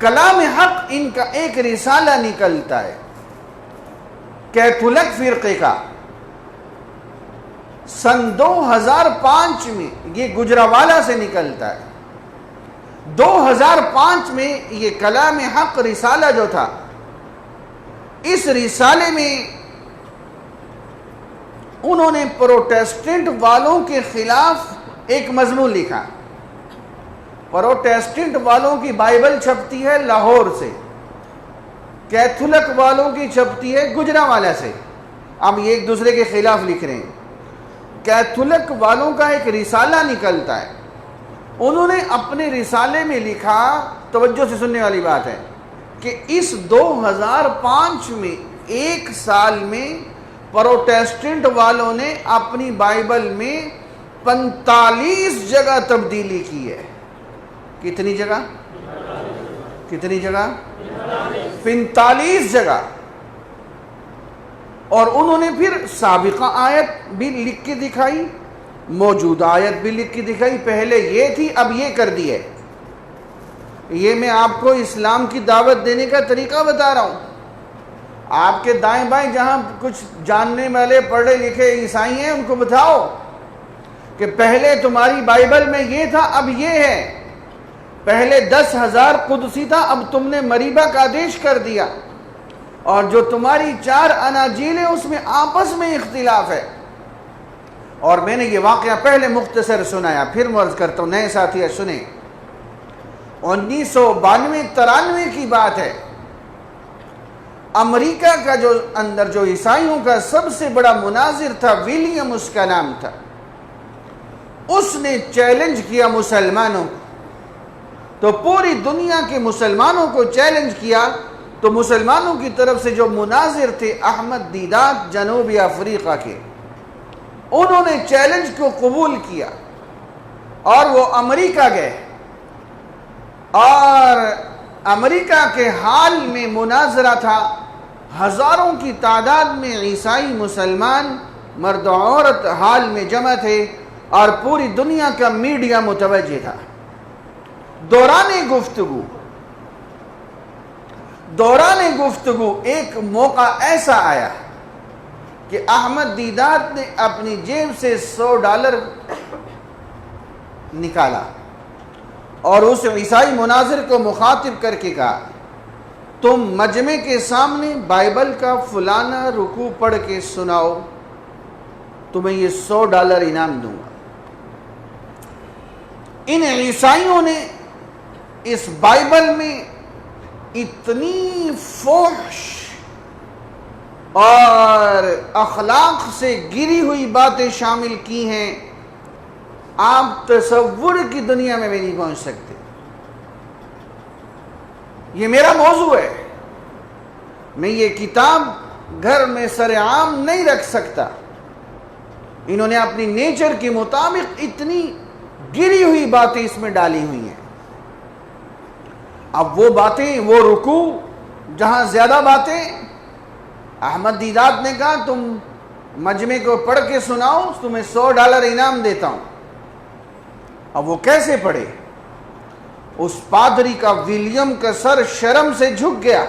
کلام حق ان کا ایک رسالہ نکلتا ہے کیتھولک فرقے کا. سن 2005 میں یہ گجرانوالہ سے نکلتا ہے. 2005 میں یہ کلام حق رسالہ جو تھا, اس رسالے میں انہوں نے پروٹیسٹنٹ والوں کے خلاف ایک مضمون لکھا. پروٹیسٹنٹ والوں کی بائبل چھپتی ہے لاہور سے, کیتھولک والوں کی چھپتی ہے گجرانوالہ سے. اب یہ ایک دوسرے کے خلاف لکھ رہے ہیں. کیتھولک والوں کا ایک رسالہ نکلتا ہے. انہوں نے اپنے رسالے میں لکھا, توجہ سے سننے والی بات ہے, کہ اس 2005 میں ایک سال میں پروٹیسٹنٹ والوں نے اپنی بائبل میں 45 جگہ تبدیلی کی ہے. کتنی جگہ؟ 45 جگہ. اور انہوں نے پھر سابقہ آیت بھی لکھ کے دکھائی, موجودہ آیت بھی لکھ کے دکھائی. پہلے یہ تھی, اب یہ کر دی ہے. یہ میں آپ کو اسلام کی دعوت دینے کا طریقہ بتا رہا ہوں. آپ کے دائیں بائیں جہاں کچھ جاننے والے پڑھے لکھے عیسائی ہیں, ان کو بتاؤ کہ پہلے تمہاری بائبل میں یہ تھا, اب یہ ہے. پہلے 10,000 قدسی تھا, اب تم نے مریبہ کادیش کر دیا. اور جو تمہاری 4 اناجیل ہیں اس میں آپس میں اختلاف ہے. اور میں نے یہ واقعہ پہلے مختصر سنایا, پھر مرض کرتا ہوں, نئے ساتھی سنیں. 1992-93 کی بات ہے. امریکہ کا جو عیسائیوں کا سب سے بڑا مناظر تھا, ولیم اس کا نام تھا, اس نے چیلنج کیا مسلمانوں کو. تو پوری دنیا کے مسلمانوں کو چیلنج کیا. تو مسلمانوں کی طرف سے جو مناظر تھے احمد دیدات جنوبی افریقہ کے, انہوں نے چیلنج کو قبول کیا اور وہ امریکہ گئے. اور امریکہ کے حال میں مناظرہ تھا. ہزاروں کی تعداد میں عیسائی مسلمان مرد و عورت حال میں جمع تھے, اور پوری دنیا کا میڈیا متوجہ تھا. دوران گفتگو ایک موقع ایسا آیا کہ احمد دیدات نے اپنی جیب سے $100 نکالا اور اس عیسائی مناظر کو مخاطب کر کے کہا, تم مجمع کے سامنے بائبل کا فلانا رکوع پڑھ کے سناؤ, تمہیں یہ $100 انعام دوں گا. ان عیسائیوں نے اس بائبل میں اتنی فحش اور اخلاق سے گری ہوئی باتیں شامل کی ہیں، آپ تصور کی دنیا میں بھی نہیں پہنچ سکتے۔ یہ میرا موضوع ہے، میں یہ کتاب گھر میں سر عام نہیں رکھ سکتا۔ انہوں نے اپنی نیچر کے مطابق اتنی گری ہوئی باتیں اس میں ڈالی ہوئی ہیں۔ اب وہ باتیں، وہ رکوع جہاں زیادہ باتیں، احمد دیدات نے کہا تم مجمع کو پڑھ کے سناؤ، تمہیں $100 انعام دیتا ہوں۔ اب وہ کیسے پڑھے؟ اس پادری کا، ولیم کا سر شرم سے جھک گیا،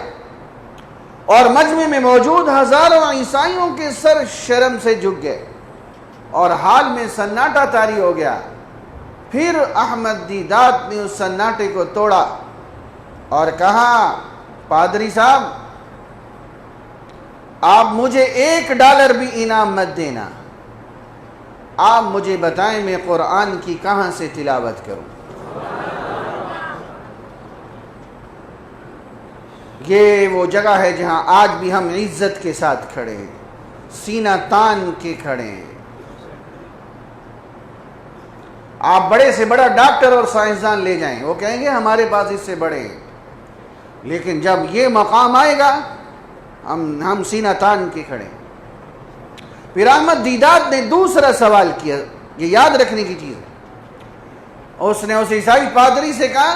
اور مجمع میں موجود ہزاروں عیسائیوں کے سر شرم سے جھک گئے، اور حال میں سناٹا طاری ہو گیا۔ پھر احمد دیدات نے اس سناٹے کو توڑا اور کہا پادری صاحب آپ مجھے $1 بھی انعام مت دینا، آپ مجھے بتائیں میں قرآن کی کہاں سے تلاوت کروں۔ یہ وہ جگہ ہے جہاں آج بھی ہم عزت کے ساتھ کھڑے ہیں، سینہ تان کے کھڑے ہیں۔ آپ بڑے سے بڑا ڈاکٹر اور سائنسدان لے جائیں، وہ کہیں گے ہمارے پاس اس سے بڑے ہیں، لیکن جب یہ مقام آئے گا ہم سینہ تان کے کھڑے ہیں۔ پھر احمد دیدات نے دوسرا سوال کیا، یہ یاد رکھنے کی چیز ہے۔ اس نے اس عیسائی پادری سے کہا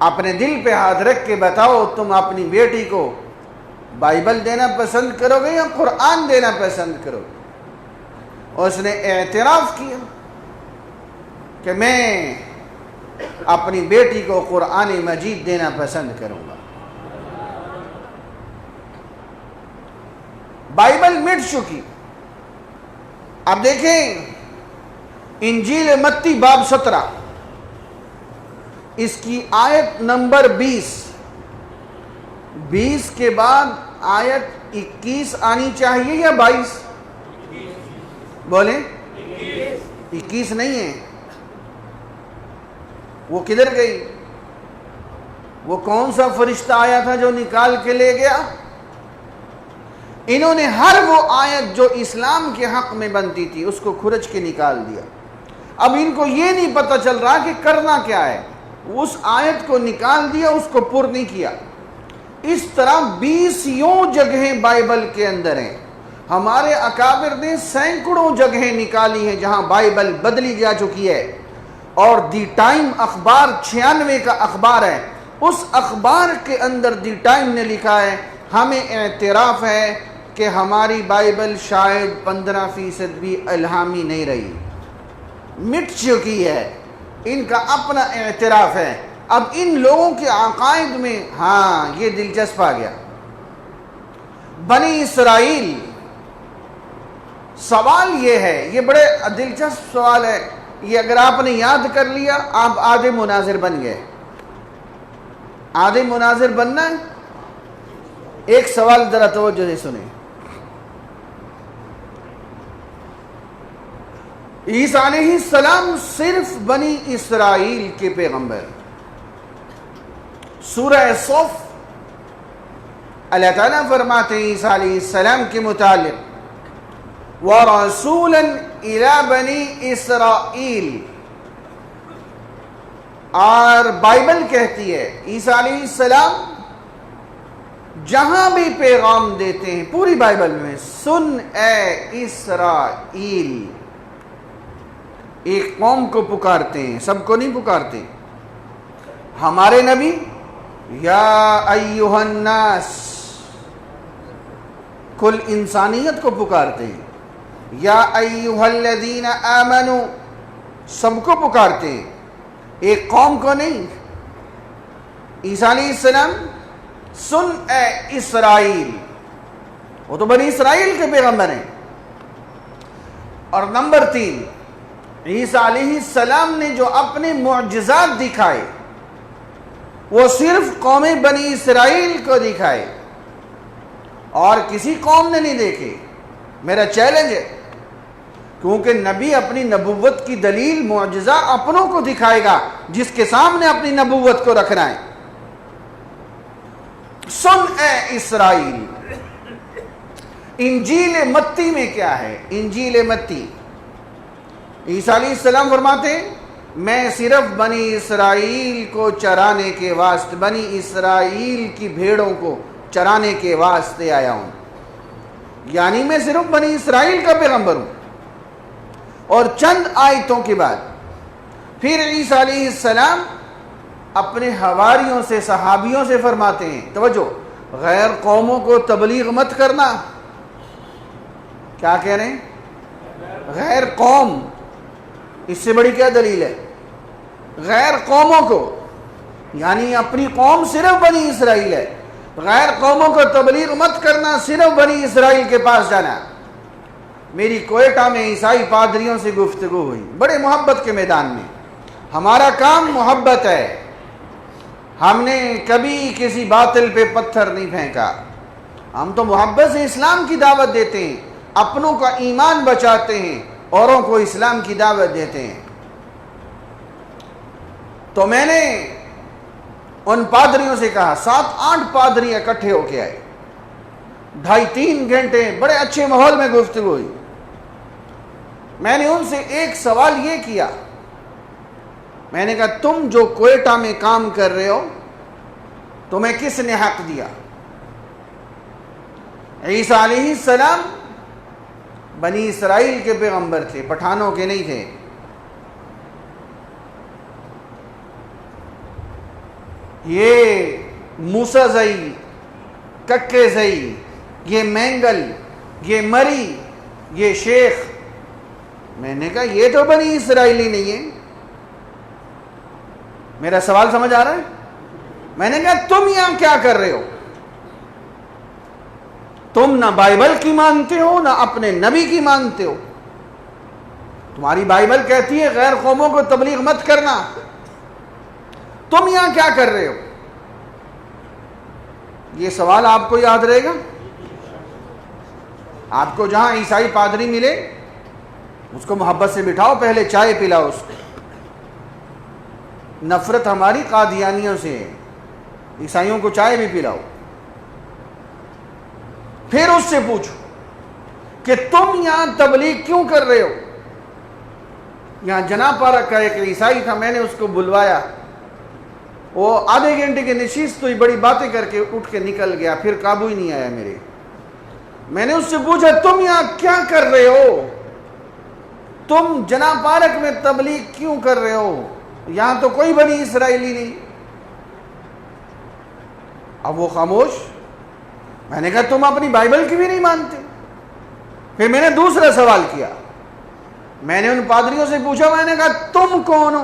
اپنے دل پہ ہاتھ رکھ کے بتاؤ تم اپنی بیٹی کو بائبل دینا پسند کرو گے یا قرآن دینا پسند کرو گے؟ اس نے اعتراف کیا کہ میں اپنی بیٹی کو قرآن مجید دینا پسند کروں گا۔ بائبل مٹ چکی۔ اب دیکھیں انجیل متی باب 17 اس کی آیت نمبر 20 کے بعد آیت 21 آنی چاہیے یا 22؟ بولیں 21 نہیں ہے، وہ کدھر گئی؟ وہ کون سا فرشتہ آیا تھا جو نکال کے لے گیا؟ انہوں نے ہر وہ آیت جو اسلام کے حق میں بنتی تھی اس کو کھرچ کے نکال دیا۔ اب ان کو یہ نہیں پتہ چل رہا کہ کرنا کیا ہے، اس آیت کو نکال دیا، اس کو پر نہیں کیا۔ اس طرح 20 جگہیں بائبل کے اندر ہیں۔ ہمارے اکابر نے سینکڑوں جگہیں نکالی ہیں جہاں بائبل بدلی جا چکی ہے، اور دی ٹائم اخبار 96 کا اخبار ہے، اس اخبار کے اندر دی ٹائم نے لکھا ہے ہمیں اعتراف ہے کہ ہماری بائبل شاید 15% بھی الہامی نہیں رہی، مٹ چکی ہے۔ ان کا اپنا اعتراف ہے۔ اب ان لوگوں کے عقائد میں یہ دلچسپ آ گیا۔ بنی اسرائیل، سوال یہ ہے، یہ بڑے دلچسپ سوال ہے، یہ اگر آپ نے یاد کر لیا آپ آدھے مناظر بن گئے۔ آدھے مناظر بننا ہے۔ ایک سوال ذرا توجہ سے سنیں۔ عیسیٰ علیہ السلام صرف بنی اسرائیل کے پیغمبر۔ سورہ صف اللہ تعالیٰ فرماتے ہیں عیسیٰ علیہ السلام کے متعلق وَرَسُولًا إِلَى بَنِي إِسْرَائِيل، اور بائبل کہتی ہے عیسیٰ علیہ السلام جہاں بھی پیغام دیتے ہیں پوری بائبل میں سن اے اسرائیل، ایک قوم کو پکارتے ہیں، سب کو نہیں پکارتے۔ ہمارے نبی یا ایھا الناس، کل انسانیت کو پکارتے ہیں۔ یا ایھا الذین آمنوا، سب کو پکارتے ہیں، ایک قوم کو نہیں۔ عیسیٰ علیہ السلام سن اے اسرائیل، وہ تو بنی اسرائیل کے پیغمبر ہیں۔ اور نمبر 3، عیسیٰ علیہ السلام نے جو اپنے معجزات دکھائے وہ صرف قوم بنی اسرائیل کو دکھائے اور کسی قوم نے نہیں دیکھے۔ میرا چیلنج ہے، کیونکہ نبی اپنی نبوت کی دلیل معجزہ اپنوں کو دکھائے گا جس کے سامنے اپنی نبوت کو رکھنا ہے۔ سن اے اسرائیل. انجیل متی میں کیا ہے؟ انجیل متی عیسیٰ علیہ السلام فرماتے ہیں میں صرف بنی اسرائیل کو چرانے کے واسطے، بنی اسرائیل کی بھیڑوں کو چرانے کے واسطے آیا ہوں. یعنی میں صرف بنی اسرائیل کا پیغمبر ہوں. اور چند آیتوں کے بعد پھر عیسیٰ علیہ السلام اپنے حواریوں سے، صحابیوں سے فرماتے ہیں، توجہ، غیر قوموں کو تبلیغ مت کرنا. کیا کہہ رہے ہیں؟ غیر قوم. اس سے بڑی کیا دلیل ہے؟ غیر قوموں کو، یعنی اپنی قوم صرف بنی اسرائیل ہے، غیر قوموں کو تبلیغ مت کرنا، صرف بنی اسرائیل کے پاس جانا. میری کوئٹہ میں عیسائی پادریوں سے گفتگو ہوئی بڑے محبت کے میدان میں. ہمارا کام محبت ہے، ہم نے کبھی کسی باطل پہ پتھر نہیں پھینکا. ہم تو محبت سے اسلام کی دعوت دیتے ہیں، اپنوں کا ایمان بچاتے ہیں، اوروں کو اسلام کی دعوت دیتے ہیں. تو میں نے ان پادریوں سے کہا، 7-8 پادری اکٹھے ہو کے آئے، 2.5-3 گھنٹے بڑے اچھے ماحول میں گفتگو ہوئی. میں نے ان سے ایک سوال یہ کیا، میں نے کہا تم جو کوئٹہ میں کام کر رہے ہو تمہیں کس نے حق دیا؟ عیسیٰ علیہ السلام بنی اسرائیل کے پیغمبر تھے، پٹھانوں کے نہیں تھے. یہ موسیٰ زئی، ککے زئی، یہ مینگل، یہ مری، یہ شیخ. میں نے کہا یہ تو بنی اسرائیلی نہیں ہے. میرا سوال سمجھ آ رہا ہے؟ میں نے کہا تم یہاں کیا کر رہے ہو؟ تم نہ بائبل کی مانتے ہو نہ اپنے نبی کی مانتے ہو. تمہاری بائبل کہتی ہے غیر قوموں کو تبلیغ مت کرنا، تم یہاں کیا کر رہے ہو؟ یہ سوال آپ کو یاد رہے گا. آپ کو جہاں عیسائی پادری ملے اس کو محبت سے بٹھاؤ، پہلے چائے پلاؤ اس کو. نفرت ہماری قادیانیوں سے ہے، عیسائیوں کو چائے بھی پلاؤ. پھر اس سے پوچھو کہ تم یہاں تبلیغ کیوں کر رہے ہو. یہاں جناب پارک کا ایک عیسائی تھا، میں نے اس کو بلوایا، وہ آدھے گھنٹے کی نشست ہوئی، بڑی باتیں کر کے اٹھ کے نکل گیا، پھر قابو ہی نہیں آیا میرے. میں نے اس سے پوچھا تم یہاں کیا کر رہے ہو؟ تم جناب پارک میں تبلیغ کیوں کر رہے ہو؟ یہاں تو کوئی بنی اسرائیلی نہیں. اب وہ خاموش. میں نے کہا تم اپنی بائبل کی بھی نہیں مانتے. پھر میں نے دوسرا سوال کیا، میں نے ان پادریوں سے پوچھا، میں نے کہا تم کون ہو؟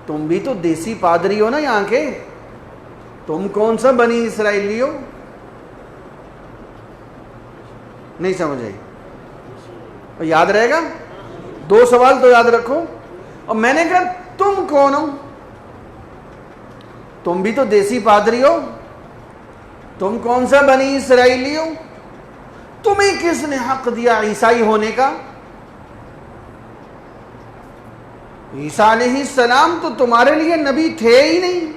تم بھی تو دیسی پادری ہو نا یہاں کے، تم کون سا بنی اسرائیلی ہو؟ نہیں سمجھ آئی؟ یاد رہے گا؟ 2 سوال تو یاد رکھو. اور میں نے کہا تم کون ہو؟ تم بھی تو دیسی پادری ہو، تم کون سا بنی اسرائیلی ہو؟ تمہیں کس نے حق دیا عیسائی ہونے کا؟ عیسیٰ علیہ السلام تو تمہارے لیے نبی تھے ہی نہیں.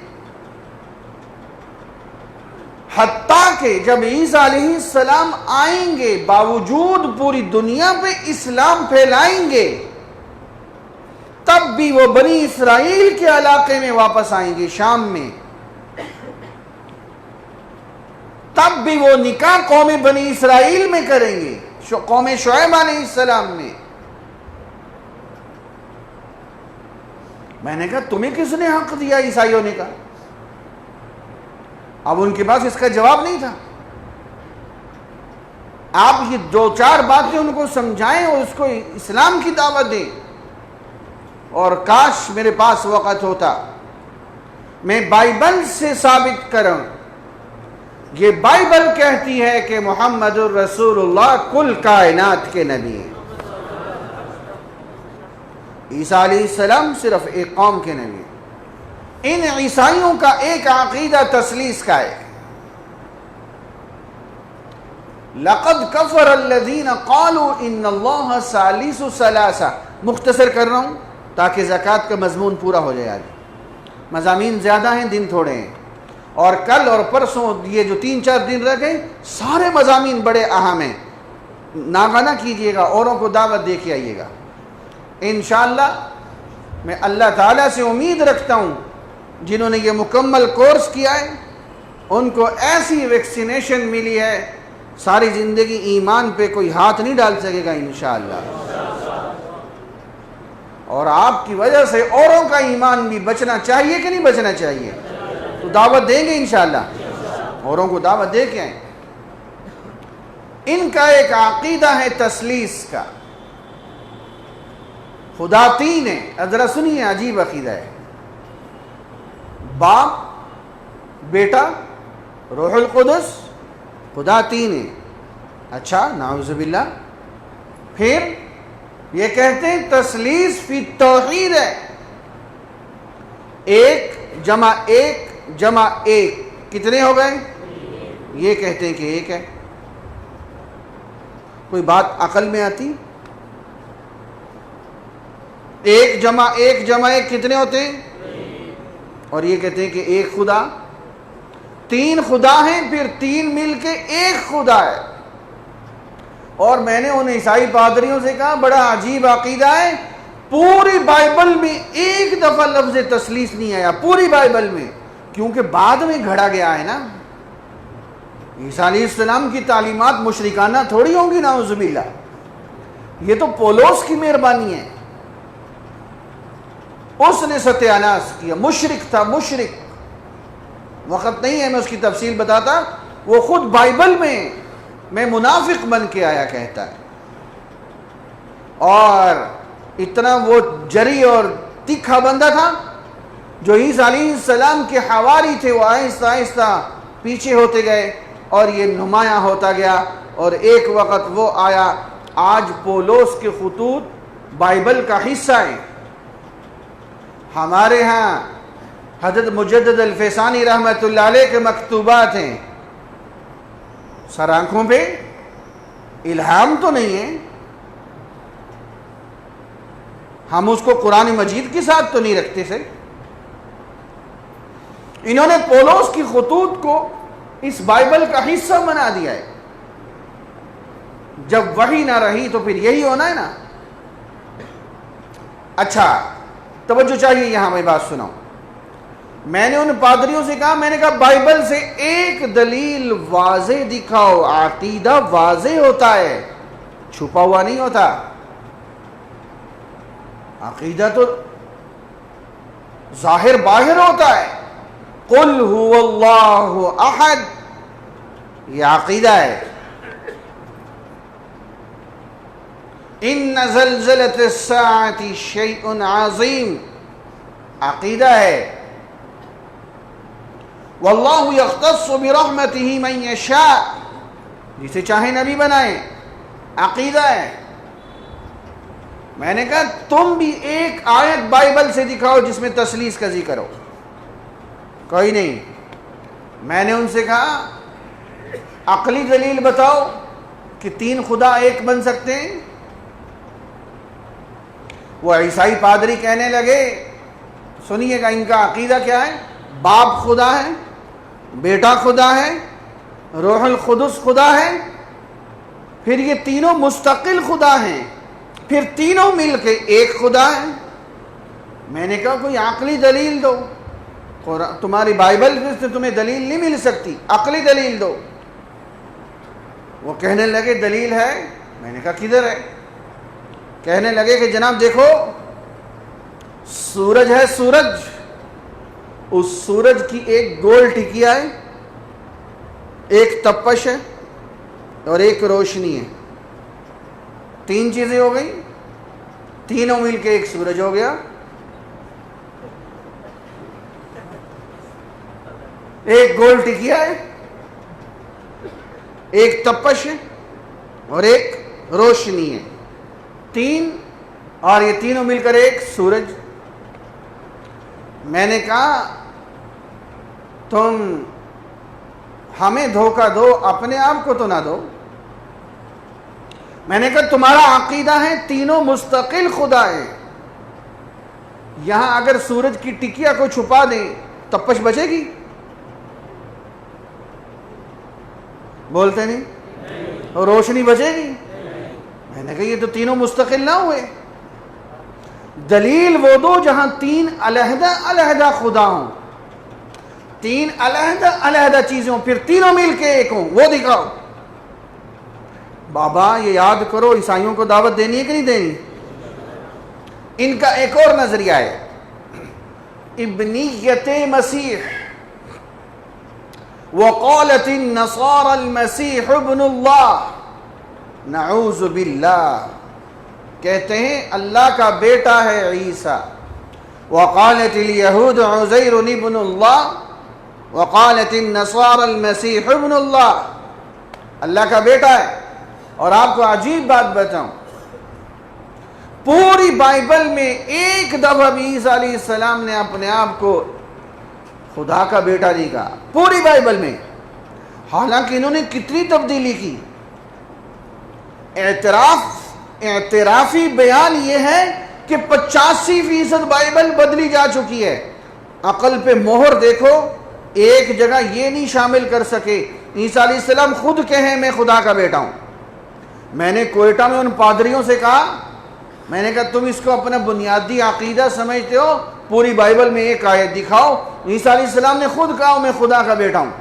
حتیٰ کہ جب عیسیٰ علیہ السلام آئیں گے، باوجود پوری دنیا پہ اسلام پھیلائیں گے، تب بھی وہ بنی اسرائیل کے علاقے میں واپس آئیں گے، شام میں. تب بھی وہ نکاح قوم بنی اسرائیل میں کریں گے، قوم شعیب علیہ السلام میں. میں نے کہا تمہیں کس نے حق دیا عیسائی ہونے کا؟ اب ان کے پاس اس کا جواب نہیں تھا. آپ یہ 2-4 باتیں ان کو سمجھائیں اور اس کو اسلام کی دعوت دیں. اور کاش میرے پاس وقت ہوتا، میں بائبل سے ثابت کروں. یہ بائبل کہتی ہے کہ محمد الرسول اللہ کل کائنات کے نبی ہیں. عیسیٰ علیہ السلام صرف ایک قوم کے نبی ہیں. ان عیسائیوں کا ایک عقیدہ تثلیث کا ہے. لقد کفر الذین قالوا ان اللہ ثالث ثلاثہ. مختصر کر رہا ہوں تاکہ زکوٰۃ کا مضمون پورا ہو جائے. آج مضامین زیادہ ہیں، دن تھوڑے ہیں. اور کل اور پرسوں یہ جو 3-4 دن رہ گئے سارے مضامین بڑے اہم ہیں، ناغہ نہ کیجئے گا، اوروں کو دعوت دے کے آئیے گا انشاءاللہ۔ میں اللہ تعالیٰ سے امید رکھتا ہوں جنہوں نے یہ مکمل کورس کیا ہے ان کو ایسی ویکسینیشن ملی ہے ساری زندگی ایمان پہ کوئی ہاتھ نہیں ڈال سکے گا انشاءاللہ، اور آپ کی وجہ سے اوروں کا ایمان بھی بچنا چاہیے کہ نہیں بچنا چاہیے؟ تو دعوت دیں گے انشاءاللہ، اوروں کو دعوت دے کے آئیں۔ ان کا ایک عقیدہ ہے تثلیث کا، خدا تین ہے۔ ذرا سنیے، عجیب عقیدہ ہے، باپ، بیٹا، روح القدس، خدا تین ہے۔ اچھا، نعوذ باللہ۔ پھر یہ کہتے ہیں تثلیث فی توحید ہے، 1+1+1 کتنے ہو گئے؟ یہ کہتے ہیں کہ 1 ہے۔ کوئی بات عقل میں آتی؟ 1+1+1 کتنے ہوتے ہیں؟ اور یہ کہتے ہیں کہ 1 خدا۔ 3 خدا ہیں، پھر 3 مل کے 1 خدا ہے۔ اور میں نے ان عیسائی پادریوں سے کہا بڑا عجیب عقیدہ ہے، پوری بائبل میں ایک دفعہ لفظ تثلیث نہیں آیا، پوری بائبل میں، کیونکہ بعد میں گھڑا گیا ہے نا۔ عیسیٰ علیہ السلام کی تعلیمات مشرکانہ تھوڑی ہوں گی، نعوذ باللہ۔ یہ تو پولوس کی مہربانی ہے، اس نے ستیاناس کیا، مشرک تھا، مشرک۔ وقت نہیں ہے میں اس کی تفصیل بتاتا، وہ خود بائبل میں منافق بن کے آیا کہتا ہے، اور اتنا وہ جری اور تیکھا بندہ تھا جو عیسیٰ علیہ السلام کے حواری تھے، وہ آہستہ آہستہ پیچھے ہوتے گئے اور یہ نمایاں ہوتا گیا، اور ایک وقت وہ آیا۔ آج پولوس کے خطوط بائبل کا حصہ ہیں۔ ہمارے ہاں حضرت مجدد الفیسانی رحمۃ اللہ علیہ کے مکتوبات ہیں، سر آنکھوں پہ الہام تو نہیں ہے، ہم اس کو قرآن مجید کے ساتھ تو نہیں رکھتے سے۔ انہوں نے پولوس کی خطوط کو اس بائبل کا حصہ بنا دیا ہے۔ جب وحی نہ رہی تو پھر یہی ہونا ہے نا۔ اچھا، توجہ چاہیے، یہاں میں بات سناؤں۔ میں نے ان پادریوں سے کہا، میں نے کہا بائبل سے ایک دلیل واضح دکھاؤ۔ عقیدہ واضح ہوتا ہے، چھپا ہوا نہیں ہوتا۔ عقیدہ تو ظاہر باہر ہوتا ہے۔ قل هو اللہ احد، یہ عقیدہ ہے۔ ان زلزلۃ الساعۃ شیء عظیم، عقیدہ ہے۔ واللہ یختص برحمتہ من یشاء، جسے چاہے نبی بنائے، عقیدہ ہے۔ میں نے کہا تم بھی ایک آیت بائبل سے دکھاؤ جس میں تثلیث کا ذکر ہو۔ کوئی نہیں۔ میں نے ان سے کہا عقلی دلیل بتاؤ کہ 3 خدا 1 بن سکتے ہیں۔ وہ عیسائی پادری کہنے لگے، سنیے گا ان کا عقیدہ کیا ہے۔ باپ خدا ہے، بیٹا خدا ہے، روح القدس خدا ہے، پھر یہ تینوں مستقل خدا ہیں، پھر تینوں مل کے 1 خدا ہے۔ میں نے کہا کوئی عقلی دلیل دو، تمہاری بائبل سے تمہیں دلیل نہیں مل سکتی، عقلی دلیل دو۔ وہ کہنے لگے دلیل ہے۔ میں نے کہا کدھر ہے؟ کہنے لگے کہ جناب دیکھو، سورج ہے، سورج، اس سورج کی ایک گول ٹکیا ہے، ایک تپش ہے اور ایک روشنی ہے۔ 3 چیزیں ہو گئی، تینوں مل کے ایک سورج ہو گیا۔ ایک گول ٹکیا ہے، ایک تپش ہے اور ایک روشنی ہے، 3، اور یہ تینوں مل کر ایک سورج۔ میں نے کہا تم ہمیں دھوکہ دو، اپنے آپ کو تو نہ دو۔ میں نے کہا تمہارا عقیدہ ہے تینوں مستقل خدا ہے، یہاں اگر سورج کی ٹکیا کو چھپا دیں تپش بچے گی؟ بولتے نہیں؟ اور روشنی بچے گی؟ میں نے کہا یہ تو تینوں مستقل نہ ہوئے. دلیل وہ دو جہاں تین علیحدہ علیحدہ خدا ہوں، تین علیحدہ علیحدہ چیزیں ہوں، پھر تینوں مل کے ایک ہوں، وہ دکھاؤ. بابا یہ یاد کرو، عیسائیوں کو دعوت دینی ہے کہ نہیں دینی؟ ان کا ایک اور نظریہ ہے، ابنیت مسیح. وقالت النصارى المسیح ابن اللہ، نعوذ باللہ. کہتے ہیں اللہ کا بیٹا ہے عیسیٰ. وقالت الیہود عزیر ابن اللہ، وقالت النصارى المسیح ابن اللہ. اللہ کا بیٹا ہے. اور آپ کو عجیب بات بتاؤں، پوری بائبل میں ایک دفعہ بھی عیسیٰ علیہ السلام نے اپنے آپ کو خدا کا بیٹا نہیں کہا، پوری بائبل میں. حالانکہ انہوں نے کتنی تبدیلی کی. اعترافی بیان یہ ہے کہ 85% بائبل بدلی جا چکی ہے. عقل پہ مہر دیکھو، ایک جگہ یہ نہیں شامل کر سکے عیسیٰ علیہ السلام خود کہیں میں خدا کا بیٹا ہوں. میں نے کوئٹہ میں ان پادریوں سے کہا، میں نے کہا تم اس کو اپنا بنیادی عقیدہ سمجھتے ہو؟ پوری بائبل میں ایک آیت دکھاؤ عیسیٰ علیہ السلام نے خود کہا میں خدا کا بیٹا ہوں.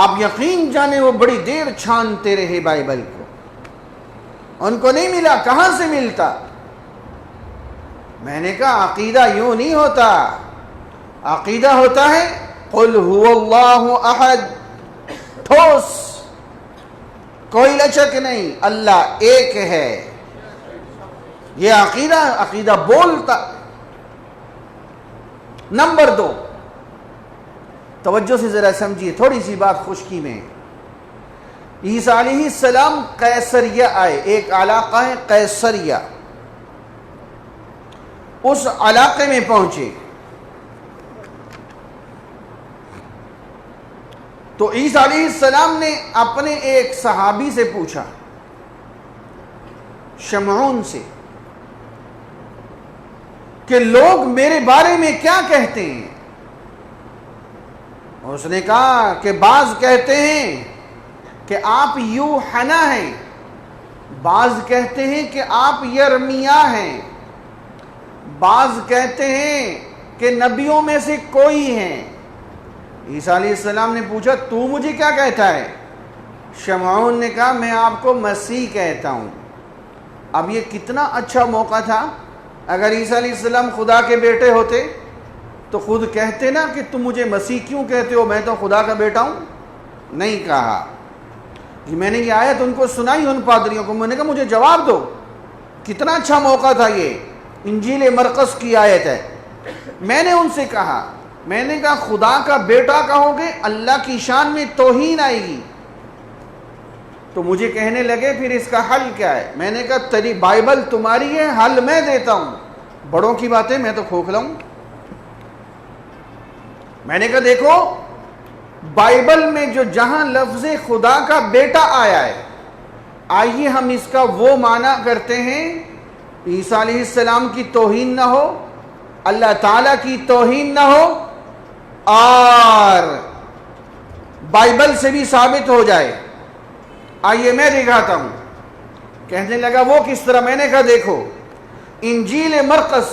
آپ یقین جانے وہ بڑی دیر چھانتے رہے بائبل کو، ان کو نہیں ملا. کہاں سے ملتا؟ میں نے کہا عقیدہ یوں نہیں ہوتا، عقیدہ ہوتا ہے قل هو اللہ احد، ٹھوس، کوئی لچک نہیں، اللہ ایک ہے. یہ عقیدہ بولتا. نمبر 2، توجہ سے ذرا سمجھیے، تھوڑی سی بات خشکی میں. عیسیٰ علیہ السلام قیصریہ آئے، ایک علاقہ ہے قیصریہ، اس علاقے میں پہنچے تو عیسیٰ علیہ السلام نے اپنے ایک صحابی سے پوچھا، شمعون سے، کہ لوگ میرے بارے میں کیا کہتے ہیں؟ اس نے کہا کہ بعض کہتے ہیں کہ آپ یوحنا ہیں، بعض کہتے ہیں کہ آپ یرمیا ہیں، بعض کہتے ہیں کہ نبیوں میں سے کوئی ہیں. عیسیٰ علیہ السلام نے پوچھا تو مجھے کیا کہتا ہے؟ شمعون نے کہا میں آپ کو مسیح کہتا ہوں. اب یہ کتنا اچھا موقع تھا، اگر عیسیٰ علیہ السلام خدا کے بیٹے ہوتے تو خود کہتے نا کہ تم مجھے مسیح کیوں کہتے ہو، میں تو خدا کا بیٹا ہوں. نہیں کہا. میں نے یہ آیت ان کو سنائی، ان پادریوں کو، میں نے کہا مجھے جواب دو. کتنا اچھا موقع تھا، یہ انجیل مرقس کی آیت ہے. میں نے ان سے کہا، میں نے کہا خدا کا بیٹا کہو گے اللہ کی شان میں توہین آئے گی. تو مجھے کہنے لگے پھر اس کا حل کیا ہے؟ میں نے کہا تیری بائبل تمہاری ہے، حل میں دیتا ہوں، بڑوں کی باتیں میں تو کھوکھلا ہوں. میں نے کہا دیکھو بائبل میں جو جہاں لفظ خدا کا بیٹا آیا ہے، آئیے ہم اس کا وہ معنی کرتے ہیں عیسیٰ علیہ السلام کی توہین نہ ہو، اللہ تعالیٰ کی توہین نہ ہو، اور بائبل سے بھی ثابت ہو جائے. آئیے میں دکھاتا ہوں. کہنے لگا وہ کس طرح؟ میں نے کہا دیکھو انجیل مرقس،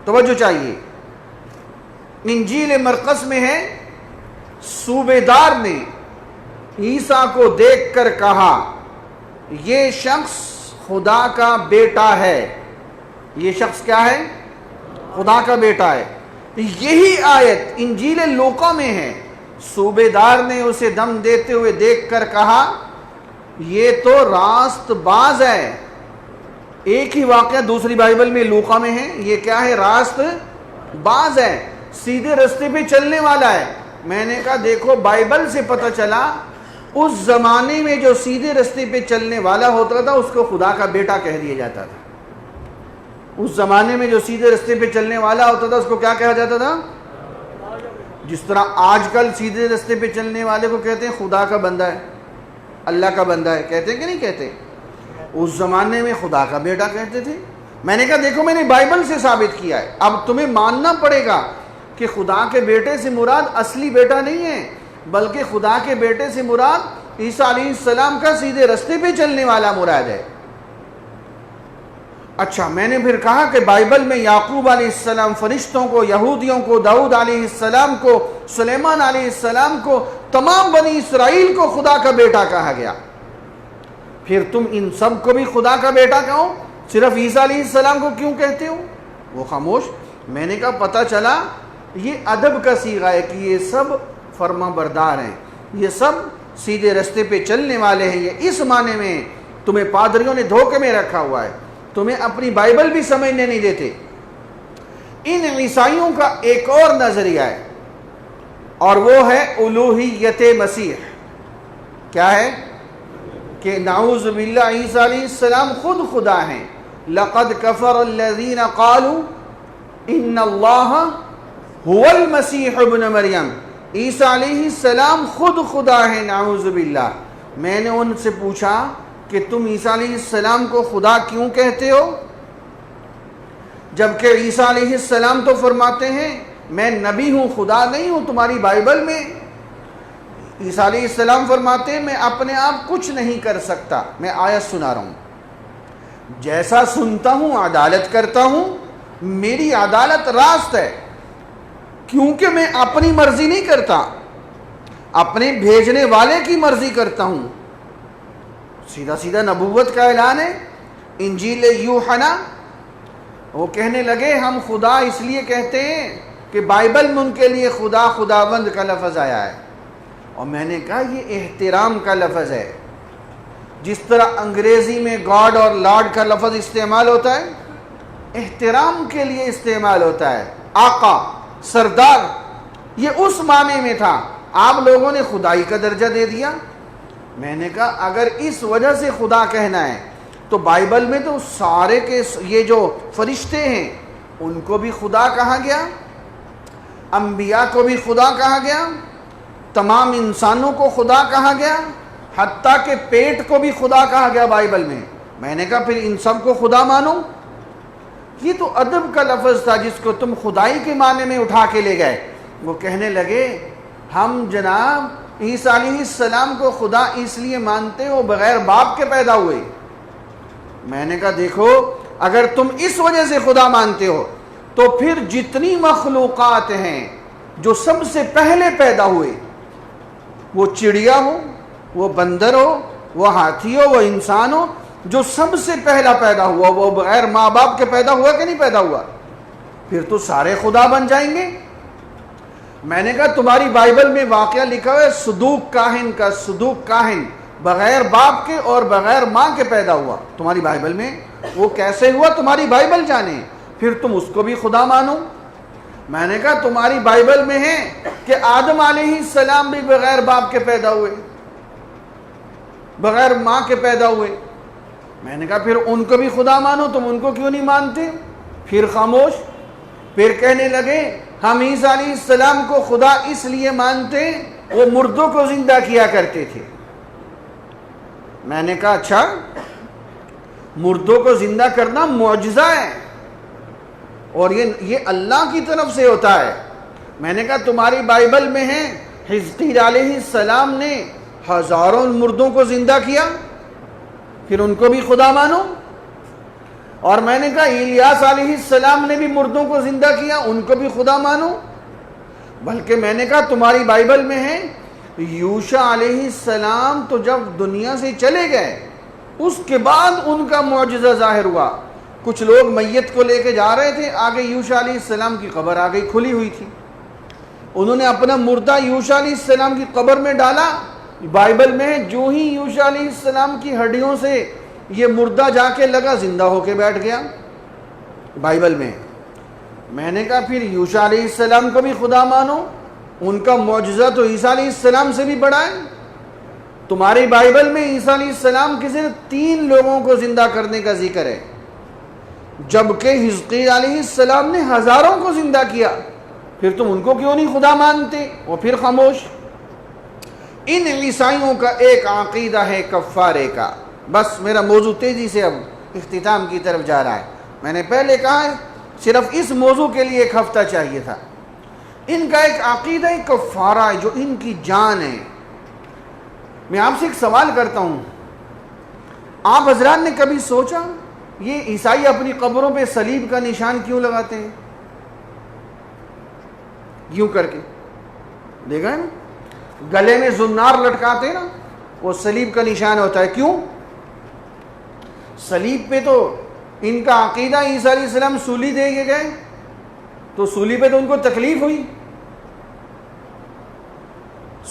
توجہ چاہیے، انجیل مرقس میں ہے صوبیدار نے عیسیٰ کو دیکھ کر کہا یہ شخص خدا کا بیٹا ہے. یہ شخص کیا ہے؟ خدا کا بیٹا ہے. یہی آیت انجیل لوقا میں ہے. صوبیدار نے اسے دم دیتے ہوئے دیکھ کر کہا یہ تو راست باز ہے. ایک ہی واقعہ دوسری بائبل میں لوقا میں ہے. یہ کیا ہے؟ راست باز ہے، سیدھے رستے پہ چلنے والا ہے. میں نے کہا دیکھو بائبل سے پتہ چلا اس زمانے میں جو سیدھے رستے پہ چلنے والا ہوتا تھا اس کو خدا کا بیٹا کہہ دیا جاتا تھا. اس زمانے میں جو سیدھے رستے پہ چلنے والا ہوتا تھا اس کو کیا کہا جاتا تھا؟ جس طرح آج کل سیدھے رستے پہ چلنے والے کو کہتے ہیں خدا کا بندہ ہے، اللہ کا بندہ ہے. کہتے ہیں کہ نہیں کہتے؟ اس زمانے میں خدا کا بیٹا کہتے تھے. میں نے کہا دیکھو میں نے بائبل سے ثابت کیا ہے، اب تمہیں ماننا پڑے گا کہ خدا کے بیٹے سے مراد اصلی بیٹا نہیں ہے. بلکہ خدا کے بیٹے سے مراد عیسیٰ علیہ السلام کا سیدھے رستے پہ چلنے والا مراد ہے۔ اچھا، میں نے پھر کہا کہ بائبل میں یعقوب علیہ السلام فرشتوں کو، یہودیوں کو، داؤد علیہ السلام کو، سلیمان علیہ السلام کو، تمام بنی اسرائیل کو خدا کا بیٹا کہا گیا، پھر تم ان سب کو بھی خدا کا بیٹا کہو، صرف عیسیٰ علیہ السلام کو کیوں کہتے ہو؟ وہ خاموش۔ میں نے کہا پتہ چلا یہ ادب کا صیغہ ہے کہ یہ سب فرما بردار ہیں، یہ سب سیدھے رستے پہ چلنے والے ہیں، یہ اس معنی میں تمہیں پادریوں نے دھوکے میں رکھا ہوا ہے، تمہیں اپنی بائبل بھی سمجھنے نہیں دیتے۔ ان عیسائیوں کا ایک اور نظریہ ہے اور وہ ہے الوہیت مسیح۔ کیا ہے؟ کہ نعوذ باللہ عیسیٰ علیہ السلام خود خدا ہیں۔ لقد کفر الذین قالوا ان اللہ هو المسیح ابن مریم، عیسیٰ علیہ السلام خود خدا ہیں، نعوذ باللہ۔ میں نے ان سے پوچھا کہ تم عیسیٰ علیہ السلام کو خدا کیوں کہتے ہو، جبکہ عیسیٰ علیہ السلام تو فرماتے ہیں میں نبی ہوں، خدا نہیں ہوں۔ تمہاری بائبل میں عیسیٰ علیہ السلام فرماتے ہیں میں اپنے آپ کچھ نہیں کر سکتا۔ میں آیت سنا رہا ہوں، جیسا سنتا ہوں عدالت کرتا ہوں، میری عدالت راست ہے، کیونکہ میں اپنی مرضی نہیں کرتا، اپنے بھیجنے والے کی مرضی کرتا ہوں۔ سیدھا سیدھا نبوت کا اعلان ہے۔ انجیل یوحنا، وہ کہنے لگے ہم خدا اس لیے کہتے ہیں کہ بائبل میں ان کے لیے خدا، خداوند کا لفظ آیا ہے، اور میں نے کہا یہ احترام کا لفظ ہے۔ جس طرح انگریزی میں گاڈ اور لارڈ کا لفظ استعمال ہوتا ہے، احترام کے لیے استعمال ہوتا ہے، آقا، سردار، یہ اس معنی میں تھا، آپ لوگوں نے خدائی کا درجہ دے دیا۔ میں نے کہا اگر اس وجہ سے خدا کہنا ہے تو بائبل میں تو سارے کے یہ جو فرشتے ہیں ان کو بھی خدا کہا گیا، انبیاء کو بھی خدا کہا گیا، تمام انسانوں کو خدا کہا گیا، حتیٰ کہ پیٹ کو بھی خدا کہا گیا بائبل میں۔ میں نے کہا پھر ان سب کو خدا مانو؟ یہ تو ادب کا لفظ تھا جس کو تم خدائی کے معنی میں اٹھا کے لے گئے۔ وہ کہنے لگے ہم جناب عیسیٰ علیہ السلام کو خدا اس لیے مانتے ہو بغیر باپ کے پیدا ہوئے۔ میں نے کہا دیکھو اگر تم اس وجہ سے خدا مانتے ہو تو پھر جتنی مخلوقات ہیں جو سب سے پہلے پیدا ہوئے، وہ چڑیا ہو، وہ بندر ہو، وہ ہاتھی ہو، وہ انسان ہو، جو سب سے پہلا پیدا ہوا وہ بغیر ماں باپ کے پیدا ہوا کہ نہیں پیدا ہوا؟ پھر تو سارے خدا بن جائیں گے۔ میں نے کہا تمہاری بائبل میں واقعہ لکھا ہے صدوق کاہن کا، صدوق کاہن بغیر باپ کے اور بغیر ماں کے پیدا ہوا تمہاری بائبل میں، وہ کیسے ہوا تمہاری بائبل جانے، پھر تم اس کو بھی خدا مانو۔ میں نے کہا تمہاری بائبل میں ہے کہ آدم علیہ السلام بھی بغیر باپ کے پیدا ہوئے، بغیر ماں کے پیدا ہوئے۔ میں نے کہا پھر ان کو بھی خدا مانو، تم ان کو کیوں نہیں مانتے؟ پھر خاموش۔ پھر کہنے لگے ہم عیسیٰ علیہ السلام کو خدا اس لیے مانتے وہ مردوں کو زندہ کیا کرتے تھے۔ میں نے کہا اچھا، مردوں کو زندہ کرنا معجزہ ہے اور یہ اللہ کی طرف سے ہوتا ہے۔ میں نے کہا تمہاری بائبل میں ہے حزقیل علیہ السلام نے ہزاروں مردوں کو زندہ کیا، پھر ان کو بھی خدا مانو۔ اور میں نے کہا الیاس علیہ السلام نے بھی مردوں کو زندہ کیا، ان کو بھی خدا مانو۔ بلکہ میں نے کہا تمہاری بائبل میں ہے یوشع علیہ السلام تو جب دنیا سے چلے گئے اس کے بعد ان کا معجزہ ظاہر ہوا۔ کچھ لوگ میت کو لے کے جا رہے تھے، آگے یوشع علیہ السلام کی قبر آ گئی، کھلی ہوئی تھی، انہوں نے اپنا مردہ یوشع علیہ السلام کی قبر میں ڈالا۔ بائبل میں جو ہی یوشع علیہ السلام کی ہڈیوں سے یہ مردہ جا کے لگا، زندہ ہو کے بیٹھ گیا بائبل میں۔ میں نے کہا پھر یوشع علیہ السلام کو بھی خدا مانو، ان کا معجزہ تو عیسیٰ علیہ السلام سے بھی بڑا ہے۔ تمہاری بائبل میں عیسیٰ علیہ السلام کے صرف 3 لوگوں کو زندہ کرنے کا ذکر ہے، جبکہ حزقیل علیہ السلام نے ہزاروں کو زندہ کیا، پھر تم ان کو کیوں نہیں خدا مانتے؟ اور پھر خاموش۔ ان عیسائیوں کا ایک عقیدہ ہے کفارے کا۔ بس میرا موضوع تیزی سے اب اختتام کی طرف جا رہا ہے۔ میں نے پہلے کہا ہے صرف اس موضوع کے لیے 1 ہفتہ چاہیے تھا۔ ان کا ایک عقیدہ کفارہ ہے جو ان کی جان ہے. میں آپ سے ایک سوال کرتا ہوں، آپ حضرات نے کبھی سوچا یہ عیسائی اپنی قبروں پہ صلیب کا نشان کیوں لگاتے ہیں؟ یوں کر کے دیکھا ہے نا، گلے میں زنار لٹکاتے ہیں نا، وہ صلیب کا نشان ہوتا ہے. کیوں؟ صلیب پہ تو ان کا عقیدہ عیسیٰ علیہ السلام سولی دے کے گئے، تو سولی پہ تو ان کو تکلیف ہوئی.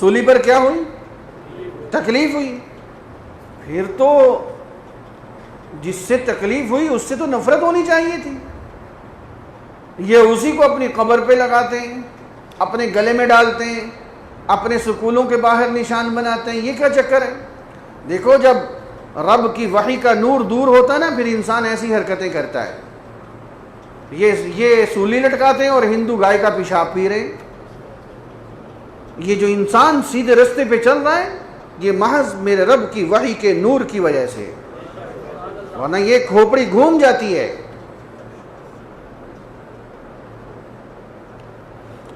سولی پر کیا ہوئی؟ تکلیف ہوئی. پھر تو جس سے تکلیف ہوئی اس سے تو نفرت ہونی چاہیے تھی. یہ اسی کو اپنی قبر پہ لگاتے ہیں، اپنے گلے میں ڈالتے ہیں، اپنے سکولوں کے باہر نشان بناتے ہیں. یہ کیا چکر ہے؟ دیکھو جب رب کی وحی کا نور دور ہوتا ہے نا، پھر انسان ایسی حرکتیں کرتا ہے. یہ سولی لٹکاتے ہیں اور ہندو گائے کا پیشاب پی رہے. یہ جو انسان سیدھے رستے پہ چل رہا ہے یہ محض میرے رب کی وحی کے نور کی وجہ سے، ورنہ یہ کھوپڑی گھوم جاتی ہے.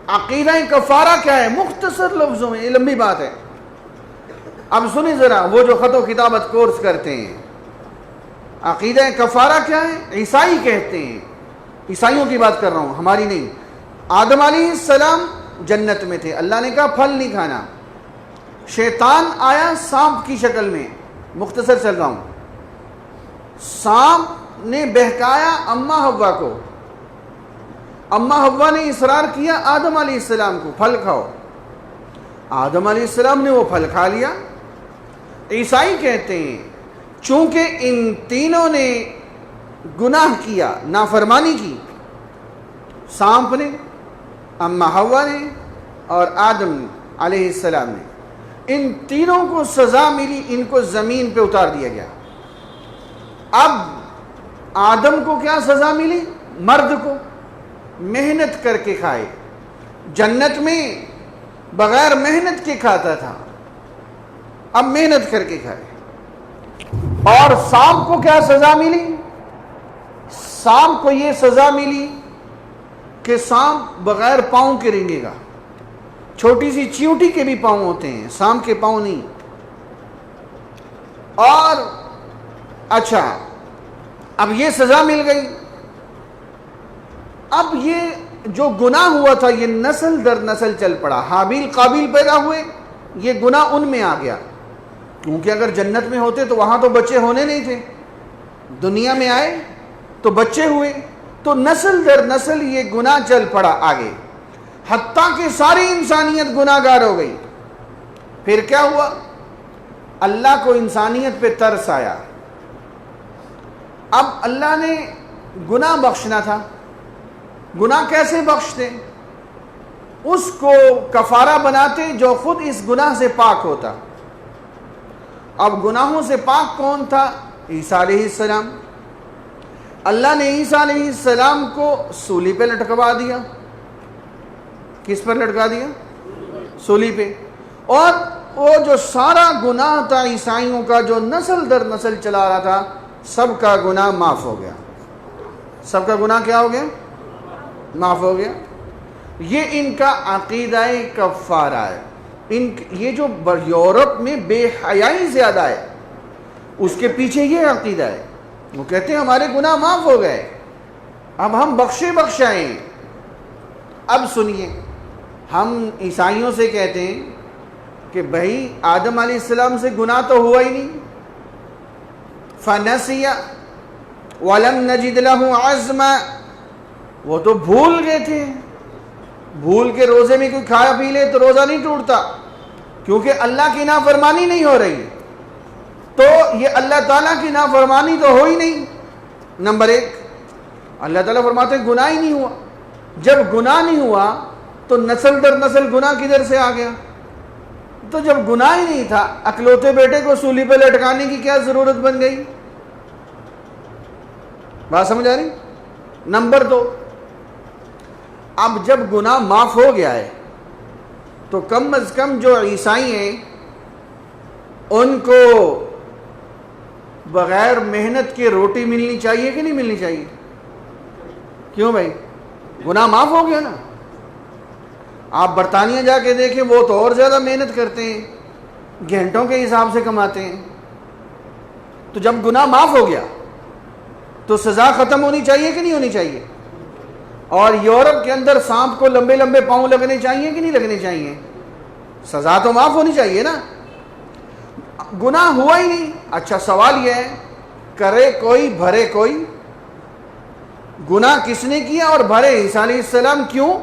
عقیدہ کفارہ کیا ہے؟ مختصر لفظوں میں، یہ لمبی بات ہے. اب سنیں ذرا، وہ جو خط و کتابت کورس کرتے ہیں، عقیدہ کفارہ کیا ہے؟ عیسائی کہتے ہیں، عیسائیوں کی بات کر رہا ہوں، ہماری نہیں. آدم علیہ السلام جنت میں تھے، اللہ نے کہا پھل نہیں کھانا. شیطان آیا سانپ کی شکل میں، مختصر چل رہا ہوں. سانپ نے بہکایا اماں حوا کو، اماں حوا نے اصرار کیا آدم علیہ السلام کو پھل کھاؤ. آدم علیہ السلام نے وہ پھل کھا لیا. عیسائی کہتے ہیں چونکہ ان تینوں نے گناہ کیا، نافرمانی کی، سانپ نے، اماں حوا نے اور آدم علیہ السلام نے، ان تینوں کو سزا ملی، ان کو زمین پہ اتار دیا گیا. اب آدم کو کیا سزا ملی؟ مرد کو محنت کر کے کھائے. جنت میں بغیر محنت کے کھاتا تھا، اب محنت کر کے کھائے. اور سانپ کو کیا سزا ملی؟ سانپ کو یہ سزا ملی کہ سانپ بغیر پاؤں کے رینگے گا. چھوٹی سی چیونٹی کے بھی پاؤں ہوتے ہیں، سانپ کے پاؤں نہیں. اور اچھا، اب یہ سزا مل گئی. اب یہ جو گناہ ہوا تھا یہ نسل در نسل چل پڑا. حابیل قابیل پیدا ہوئے، یہ گناہ ان میں آ گیا. کیونکہ اگر جنت میں ہوتے تو وہاں تو بچے ہونے نہیں تھے، دنیا میں آئے تو بچے ہوئے، تو نسل در نسل یہ گناہ چل پڑا آگے، حتیٰ کہ ساری انسانیت گناہ گار ہو گئی. پھر کیا ہوا؟ اللہ کو انسانیت پہ ترس آیا. اب اللہ نے گناہ بخشنا تھا. گناہ کیسے بخشتے؟ اس کو کفارہ بناتے جو خود اس گناہ سے پاک ہوتا. اب گناہوں سے پاک کون تھا؟ عیسیٰ علیہ السلام. اللہ نے عیسیٰ علیہ السلام کو سولی پہ لٹکوا دیا. کس پر لٹکا دیا؟ سولی پہ. اور وہ جو سارا گناہ تھا عیسائیوں کا جو نسل در نسل چلا رہا تھا، سب کا گناہ معاف ہو گیا. سب کا گناہ کیا ہو گیا؟ معاف ہو گیا. یہ ان کا عقیدہ کفارہ ہے. یہ جو یورپ میں بے حیائی زیادہ ہے اس کے پیچھے یہ عقیدہ ہے. وہ کہتے ہیں ہمارے گناہ معاف ہو گئے، اب ہم بخشے بخشائیں. اب سنیے، ہم عیسائیوں سے کہتے ہیں کہ بھائی آدم علیہ السلام سے گناہ تو ہوا ہی نہیں. فَنَسِيَ وَلَمْ نَجِدْ لَهُ عَزْمًا، وہ تو بھول گئے تھے. بھول کے روزے میں کوئی کھایا پی لے تو روزہ نہیں ٹوٹتا، کیونکہ اللہ کی نافرمانی نہیں ہو رہی. تو یہ اللہ تعالیٰ کی نافرمانی تو ہو ہی نہیں. نمبر ایک، اللہ تعالیٰ فرماتے ہیں گناہ ہی نہیں ہوا. جب گناہ نہیں ہوا تو نسل در نسل گناہ کدھر سے آ گیا؟ تو جب گناہ ہی نہیں تھا، اکلوتے بیٹے کو سولی پہ لٹکانے کی کیا ضرورت بن گئی؟ بات سمجھ آ رہی؟ نمبر دو، اب جب گناہ معاف ہو گیا ہے تو کم از کم جو عیسائی ہیں ان کو بغیر محنت کے روٹی ملنی چاہیے کہ نہیں ملنی چاہیے؟ کیوں بھائی؟ گناہ معاف ہو گیا نا. آپ برطانیہ جا کے دیکھیں، وہ تو اور زیادہ محنت کرتے ہیں، گھنٹوں کے حساب سے کماتے ہیں۔ تو جب گناہ معاف ہو گیا تو سزا ختم ہونی چاہیے کہ نہیں ہونی چاہیے؟ اور یورپ کے اندر سانپ کو لمبے لمبے پاؤں لگنے چاہیے کہ نہیں لگنے چاہیے؟ سزا تو معاف ہونی چاہیے نا۔ گناہ ہوا ہی نہیں۔ اچھا سوال یہ ہے، کرے کوئی بھرے کوئی، گناہ کس نے کیا اور بھرے عیسیٰ علیہ السلام کیوں؟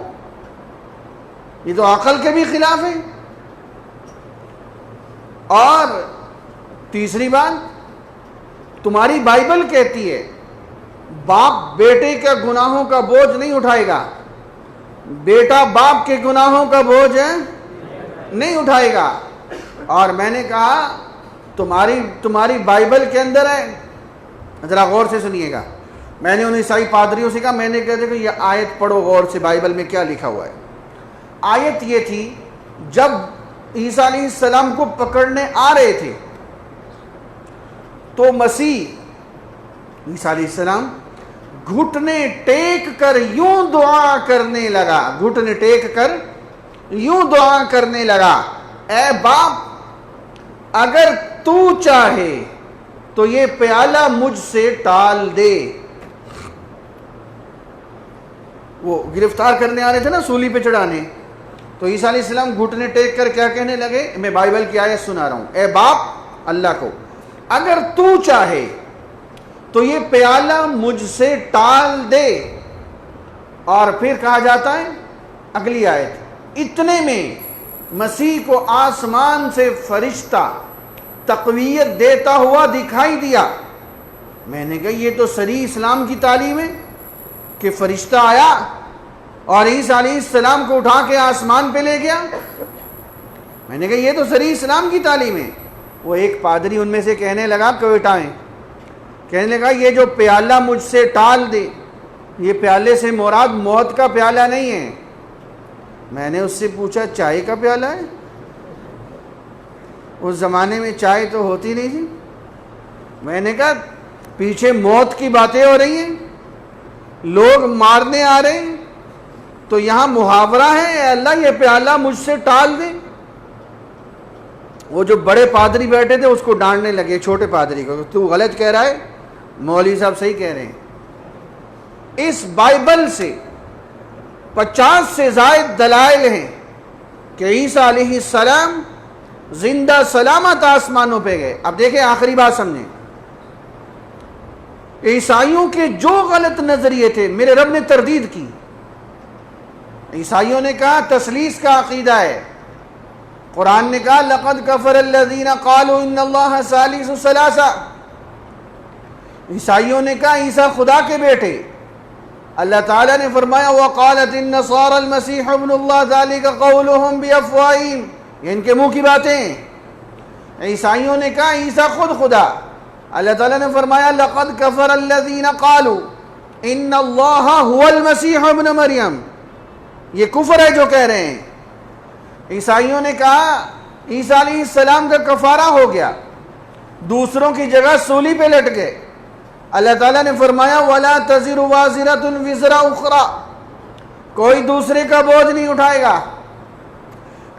یہ تو عقل کے بھی خلاف ہے۔ اور تیسری بات، تمہاری بائبل کہتی ہے باپ بیٹے کے گناہوں کا بوجھ نہیں اٹھائے گا، بیٹا باپ کے گناہوں کا بوجھ نہیں اٹھائے گا۔ اور میں نے کہا تمہاری بائبل کے اندر ہے، ذرا غور سے سنیے گا۔ میں نے ان عیسائی پادریوں سے کہا، میں نے کہا کہ یہ آیت پڑھو غور سے، بائبل میں کیا لکھا ہوا ہے۔ آیت یہ تھی، جب عیسیٰ علیہ السلام کو پکڑنے آ رہے تھے تو مسیح عیسیٰ علیہ السلام گھٹنے ٹیک کر یوں دعا کرنے لگا، گھٹنے ٹیک کر یوں دعا کرنے لگا، اے باپ اگر تو چاہے تو یہ پیالہ مجھ سے ٹال دے۔ وہ گرفتار کرنے آ رہے تھے نا سولی پہ چڑھانے، تو عیسیٰ علیہ السلام گھٹنے ٹیک کر کیا کہنے لگے؟ میں بائبل کی آیت سنا رہا ہوں، اے باپ اللہ کو اگر تو چاہے تو یہ پیالہ مجھ سے ٹال دے۔ اور پھر کہا جاتا ہے اگلی آیت، اتنے میں مسیح کو آسمان سے فرشتہ تقویت دیتا ہوا دکھائی دیا۔ میں نے کہا یہ تو صریح اسلام کی تعلیم ہے کہ فرشتہ آیا اور عیسیٰ علیہ السلام کو اٹھا کے آسمان پہ لے گیا۔ میں نے کہا یہ تو صریح اسلام کی تعلیم ہے۔ وہ ایک پادری ان میں سے کہنے لگا، کوئٹہ میں کہنے لگا یہ جو پیالہ مجھ سے ٹال دے، یہ پیالے سے مراد موت کا پیالہ نہیں ہے۔ میں نے اس سے پوچھا چائے کا پیالہ ہے؟ اس زمانے میں چائے تو ہوتی نہیں تھی۔ میں نے کہا پیچھے موت کی باتیں ہو رہی ہیں، لوگ مارنے آ رہے ہیں، تو یہاں محاورہ ہے اے اللہ یہ پیالہ مجھ سے ٹال دے۔ وہ جو بڑے پادری بیٹھے تھے اس کو ڈانٹنے لگے چھوٹے پادری کو، تو غلط کہہ رہا ہے، مولوی صاحب صحیح کہہ رہے ہیں۔ اس بائبل سے 50 سے زائد دلائل ہیں کہ عیسیٰ علیہ السلام زندہ سلامت آسمانوں پہ گئے۔ اب دیکھیں آخری بات سمجھیں، عیسائیوں کے جو غلط نظریے تھے میرے رب نے تردید کی۔ عیسائیوں نے کہا تثلیث کا عقیدہ ہے، قرآن نے کہا لقد کفر الذین قالوا ان اللہ ثالث ثلاثہ۔ عیسائیوں نے کہا عیسیٰ خدا کے بیٹے۔ اللہ تعالیٰ نے فرمایا وقالت النصارى المسیح ابن اللہ ذلک قولهم بافواہہم، یہ ان کے منہ کی باتیں ہیں۔ عیسائیوں نے کہا عیسیٰ خود خدا۔ اللہ تعالیٰ نے فرمایا لقد کفر الذین قالوا ان اللہ هو المسیح ابن مریم، یہ کفر ہے جو کہہ رہے ہیں۔ عیسائیوں نے کہا عیسیٰ علیہ السلام کا کفارہ ہو گیا، دوسروں کی جگہ سولی پہ لٹ گئے۔ اللہ تعالیٰ نے فرمایا وَلَا تَزِرُ وَازِرَةٌ وِزْرَ أُخْرَى، کوئی دوسرے کا بوجھ نہیں اٹھائے گا۔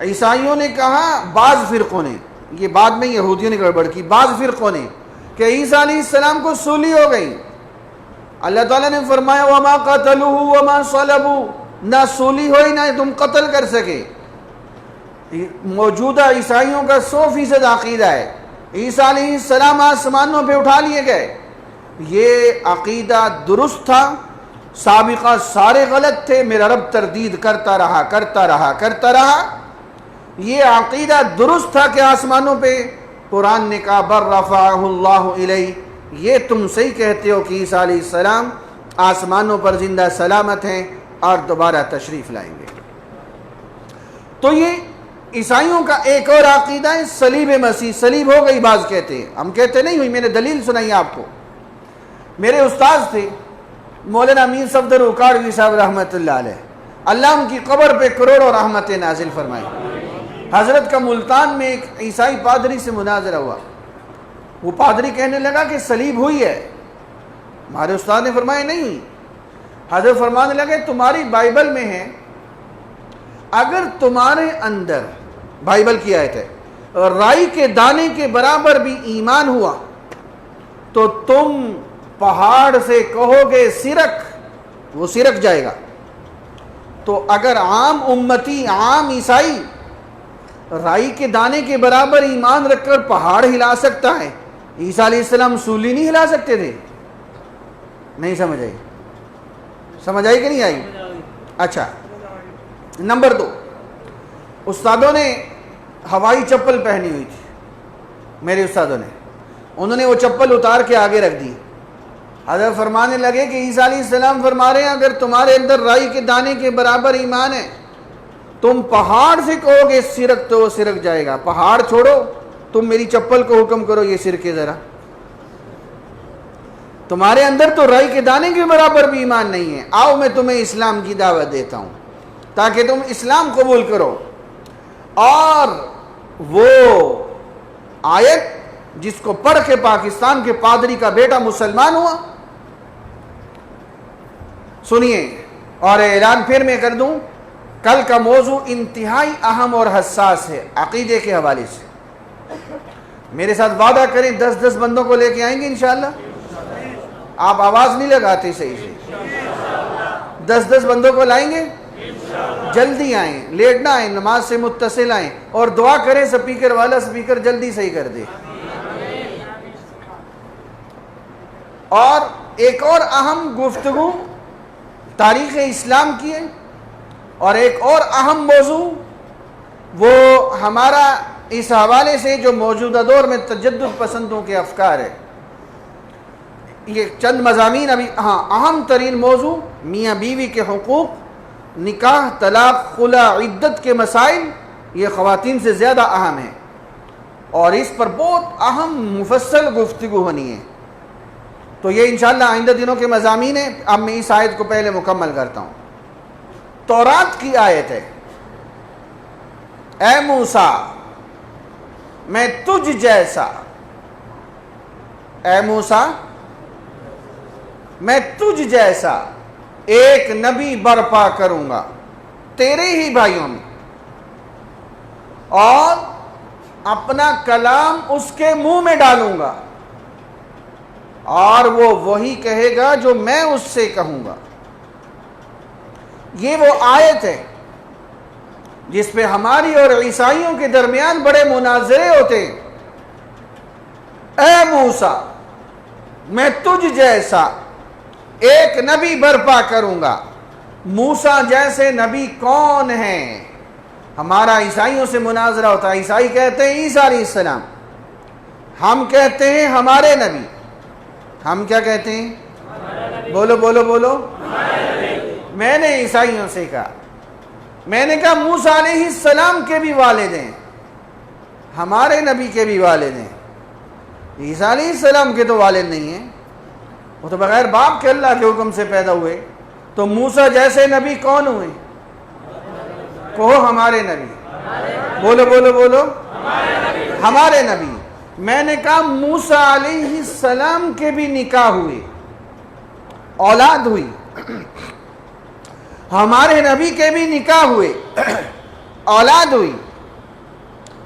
عیسائیوں نے کہا، بعض فرقوں نے، یہ بعد میں یہودیوں نے گڑبڑ کی، بعض فرقوں نے کہ عیسیٰ علیہ السلام کو سولی ہو گئی۔ اللہ تعالیٰ نے فرمایا وَمَا قَتَلُوهُ وَمَا صَلَبُوهُ، نہ سولی ہوئی نہ تم قتل کر سکے۔ موجودہ عیسائیوں کا 100% عقیدہ ہے عیسیٰ علیہ السلام آسمانوں پہ اٹھا لیے گئے۔ یہ عقیدہ درست تھا، سابقہ سارے غلط تھے، میرا رب تردید کرتا رہا۔ یہ عقیدہ درست تھا کہ آسمانوں پہ، قرآن نے کہا بر رفعہ اللہ الیہ، یہ تم صحیح کہتے ہو کہ عیسیٰ علیہ السلام آسمانوں پر زندہ سلامت ہیں اور دوبارہ تشریف لائیں گے۔ تو یہ عیسائیوں کا ایک اور عقیدہ ہے صلیب مسیح، صلیب ہو گئی بعض کہتے ہیں، ہم کہتے نہیں ہوئی، میں نے دلیل سنائی آپ کو۔ میرے استاد تھے مولانا امین صفدر اکاڑوی صاحب رحمۃ اللہ علیہ، اللہ ان کی قبر پہ کروڑوں رحمتیں نازل فرمائی۔ حضرت کا ملتان میں ایک عیسائی پادری سے مناظرہ ہوا، وہ پادری کہنے لگا کہ صلیب ہوئی ہے، ہمارے استاد نے فرمایا نہیں ہوئی۔ حضرت فرمانے لگے تمہاری بائبل میں ہے اگر تمہارے اندر، بائبل کی آیت ہے، رائی کے دانے کے برابر بھی ایمان ہوا تو تم پہاڑ سے کہو گے سرک، وہ سرک جائے گا۔ تو اگر عام امتی، عام عیسائی رائی کے دانے کے برابر ایمان رکھ کر پہاڑ ہلا سکتا ہے، عیسیٰ علیہ السلام سولی نہیں ہلا سکتے تھے؟ نہیں سمجھ آئی؟ سمجھ آئی کہ نہیں آئی؟ اچھا، نمبر 2، استادوں نے ہوائی چپل پہنی ہوئی تھی، میرے استادوں نے، انہوں نے وہ چپل اتار کے آگے رکھ دی۔ حضرت فرمانے لگے کہ عیسیٰ علیہ السلام فرما رہے ہیں اگر تمہارے اندر رائی کے دانے کے برابر ایمان ہے، تم پہاڑ سے کہو گے سرک تو وہ سرک جائے گا۔ پہاڑ چھوڑو، تم میری چپل کو حکم کرو یہ سرکے ذرا۔ تمہارے اندر تو رائی کے دانے کے برابر بھی ایمان نہیں ہے، آؤ میں تمہیں اسلام کی دعوت دیتا ہوں تاکہ تم اسلام قبول کرو۔ اور وہ آیت جس کو پڑھ کے پاکستان کے پادری کا بیٹا مسلمان ہوا، سنیے، اور اعلان پھر میں کر دوں، کل کا موضوع انتہائی اہم اور حساس ہے عقیدے کے حوالے سے۔ میرے ساتھ وعدہ کریں 10 بندوں کو لے کے آئیں گے انشاءاللہ۔ آپ آواز نہیں لگاتے صحیح سے، 10 بندوں کو لائیں گے، جلدی آئیں، لیٹ نہ آئیں، نماز سے متصل آئیں، اور دعا کریں سپیکر والا سپیکر جلدی صحیح کر دے۔ اور ایک اور اہم گفتگو تاریخ اسلام کی ہے، اور ایک اور اہم موضوع وہ ہمارا اس حوالے سے جو موجودہ دور میں تجدد پسندوں کے افکار ہے۔ یہ چند مضامین ابھی، اہم ترین موضوع میاں بیوی کے حقوق، نکاح، طلاق، خلا، عدت کے مسائل، یہ خواتین سے زیادہ اہم ہیں، اور اس پر بہت اہم مفصل گفتگو ہونی ہے۔ تو یہ انشاءاللہ آئندہ دنوں کے مضامین ہیں۔ اب میں اس آیت کو پہلے مکمل کرتا ہوں۔ تورات کی آیت ہے، اے موسیٰ میں تجھ جیسا، اے موسیٰ میں تجھ جیسا ایک نبی برپا کروں گا تیرے ہی بھائیوں میں، اور اپنا کلام اس کے منہ میں ڈالوں گا، اور وہ وہی کہے گا جو میں اس سے کہوں گا۔ یہ وہ آیت ہے جس پہ ہماری اور عیسائیوں کے درمیان بڑے مناظرے ہوتے ہیں۔ اے موسیٰ میں تجھ جیسا ایک نبی برپا کروں گا۔ موسیٰ جیسے نبی کون ہیں؟ ہمارا عیسائیوں سے مناظرہ ہوتا ہے۔ عیسائی کہتے ہیں عیسیٰ علیہ السلام، ہم کہتے ہیں ہمارے نبی۔ ہم کیا کہتے ہیں؟ بولو بولو بولو۔ میں نے عیسائیوں سے کہا، میں نے کہا موسیٰ علیہ السلام کے بھی والد ہیں، ہمارے نبی کے بھی والد ہیں، عیسیٰ علیہ السلام کے تو والد نہیں ہیں، وہ تو بغیر باپ کے اللہ کے حکم سے پیدا ہوئے۔ تو موسیٰ جیسے نبی کون ہوئے؟ کہو ہمارے نبی۔ بولو بولو بولو، ہمارے نبی۔ میں نے کہا موسیٰ علیہ السلام کے بھی نکاح ہوئے، اولاد ہوئی، ہمارے نبی کے بھی نکاح ہوئے، اولاد ہوئی۔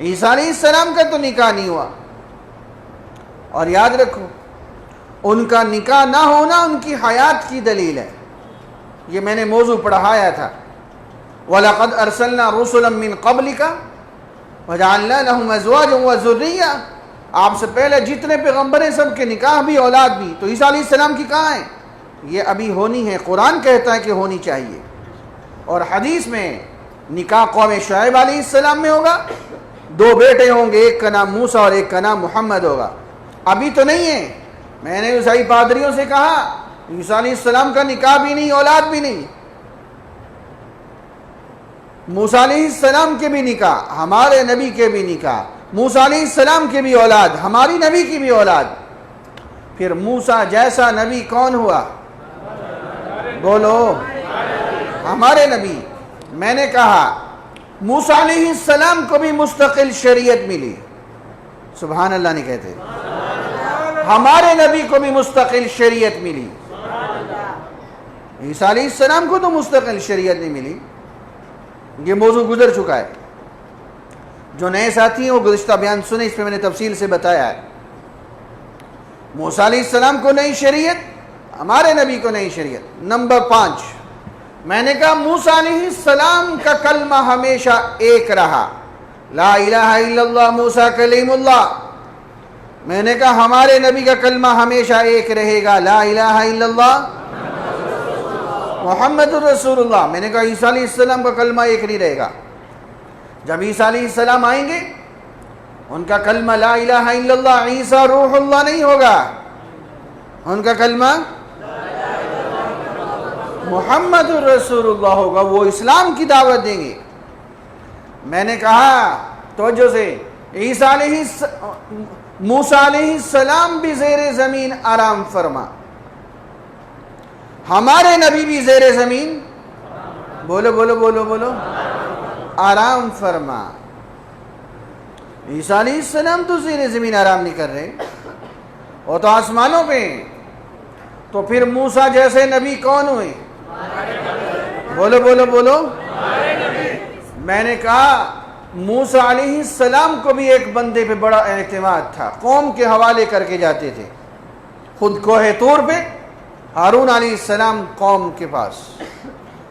عیسیٰ علیہ السلام کا تو نکاح نہیں ہوا۔ اور یاد رکھو، ان کا نکاح نہ ہونا ان کی حیات کی دلیل ہے۔ یہ میں نے موضوع پڑھایا تھا، وَلَقَدْ أَرْسَلْنَا رُسُلًا مِّن قَبْلِكَ وَجَعَلْنَا لَهُمْ أَزْوَاجًا وَذُرِّيَّةً۔ آپ سے پہلے جتنے پیغمبر ہیں سب کے نکاح بھی اولاد بھی، تو عیسیٰ علیہ السلام کی کہاں ہے؟ یہ ابھی ہونی ہے، قرآن کہتا ہے کہ ہونی چاہیے۔ اور حدیث میں نکاح قوم شعیب علیہ السلام میں ہوگا، 2 بیٹے ہوں گے، ایک کا نام موسیٰ اور ایک کا نام محمد ہوگا۔ ابھی تو نہیں ہے۔ میں نے عیسائی پادریوں سے کہا عیسیٰ علیہ السلام کا نکاح بھی نہیں، اولاد بھی نہیں، موسیٰ علیہ السلام کے بھی نکاح، ہمارے نبی کے بھی نکاح، موسیٰ علیہ السلام کے بھی اولاد، ہماری نبی کی بھی اولاد۔ پھر موسیٰ جیسا نبی کون ہوا؟ بولو، ہمارے نبی۔ میں نے کہا موسیٰ علیہ السلام کو بھی مستقل شریعت ملی، سبحان اللہ نہیں کہتے؟ ہمارے نبی کو بھی مستقل شریعت ملی، عیسیٰ علیہ السلام کو تو مستقل شریعت نہیں ملی۔ یہ موضوع گزر چکا ہے. جو نئے ساتھی ہیں وہ گزشتہ بیان سنیں، اس پہ میں نے تفصیل سے بتایا ہے. موسیٰ علیہ السلام کو نئی شریعت، ہمارے نبی کو نئی شریعت. نمبر 5، میں نے کہا موسیٰ علیہ السلام کا کلمہ ہمیشہ ایک رہا، لا الہ الا اللہ موسیٰ کلیم اللہ. میں نے کہا ہمارے نبی کا کلمہ ہمیشہ ایک رہے گا، لا الہ الا اللہ محمد الرسول اللہ. میں نے کہا عیسیٰ علیہ السلام کا کلمہ ایک نہیں رہے گا. جب عیسیٰ علیہ السلام آئیں گے ان کا کلمہ لا الہ الا اللہ عیسیٰ روح اللہ نہیں ہوگا، ان کا کلمہ محمد الرسول اللہ ہوگا. وہ اسلام کی دعوت دیں گے. میں نے کہا توجہ سے، موسیٰ علیہ السلام بھی زیر زمین آرام فرما، ہمارے نبی بھی زیر زمین بولو بولو بولو بولو آرام فرما. عیسیٰ علیہ السلام تو زیر زمین آرام نہیں کر رہے، وہ تو آسمانوں پہ ہیں. تو پھر موسیٰ جیسے نبی کون ہوئے؟ بولو بولو بولو. میں نے کہا موسیٰ علیہ السلام کو بھی ایک بندے پہ بڑا اعتماد تھا، قوم کے حوالے کر کے جاتے تھے. خود کوہ طور پہ ہارون علیہ السلام قوم کے پاس.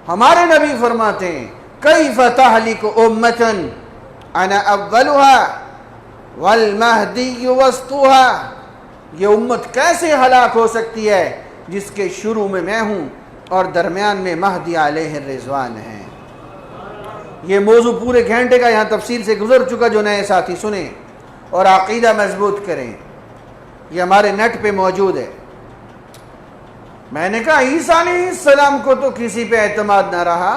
ہمارے نبی فرماتے ہیں کیف تہلک امۃ انا اولها والمہدی وسطها، یہ امت کیسے ہلاک ہو سکتی ہے جس کے شروع میں ہوں اور درمیان میں مہدی علیہ الرضوان ہیں. یہ موضوع پورے گھنٹے کا یہاں تفصیل سے گزر چکا. جو نئے ساتھی سنیں اور عقیدہ مضبوط کریں، یہ ہمارے نیٹ پہ موجود ہے. میں نے کہا عیسیٰ علیہ السلام کو تو کسی پہ اعتماد نہ رہا.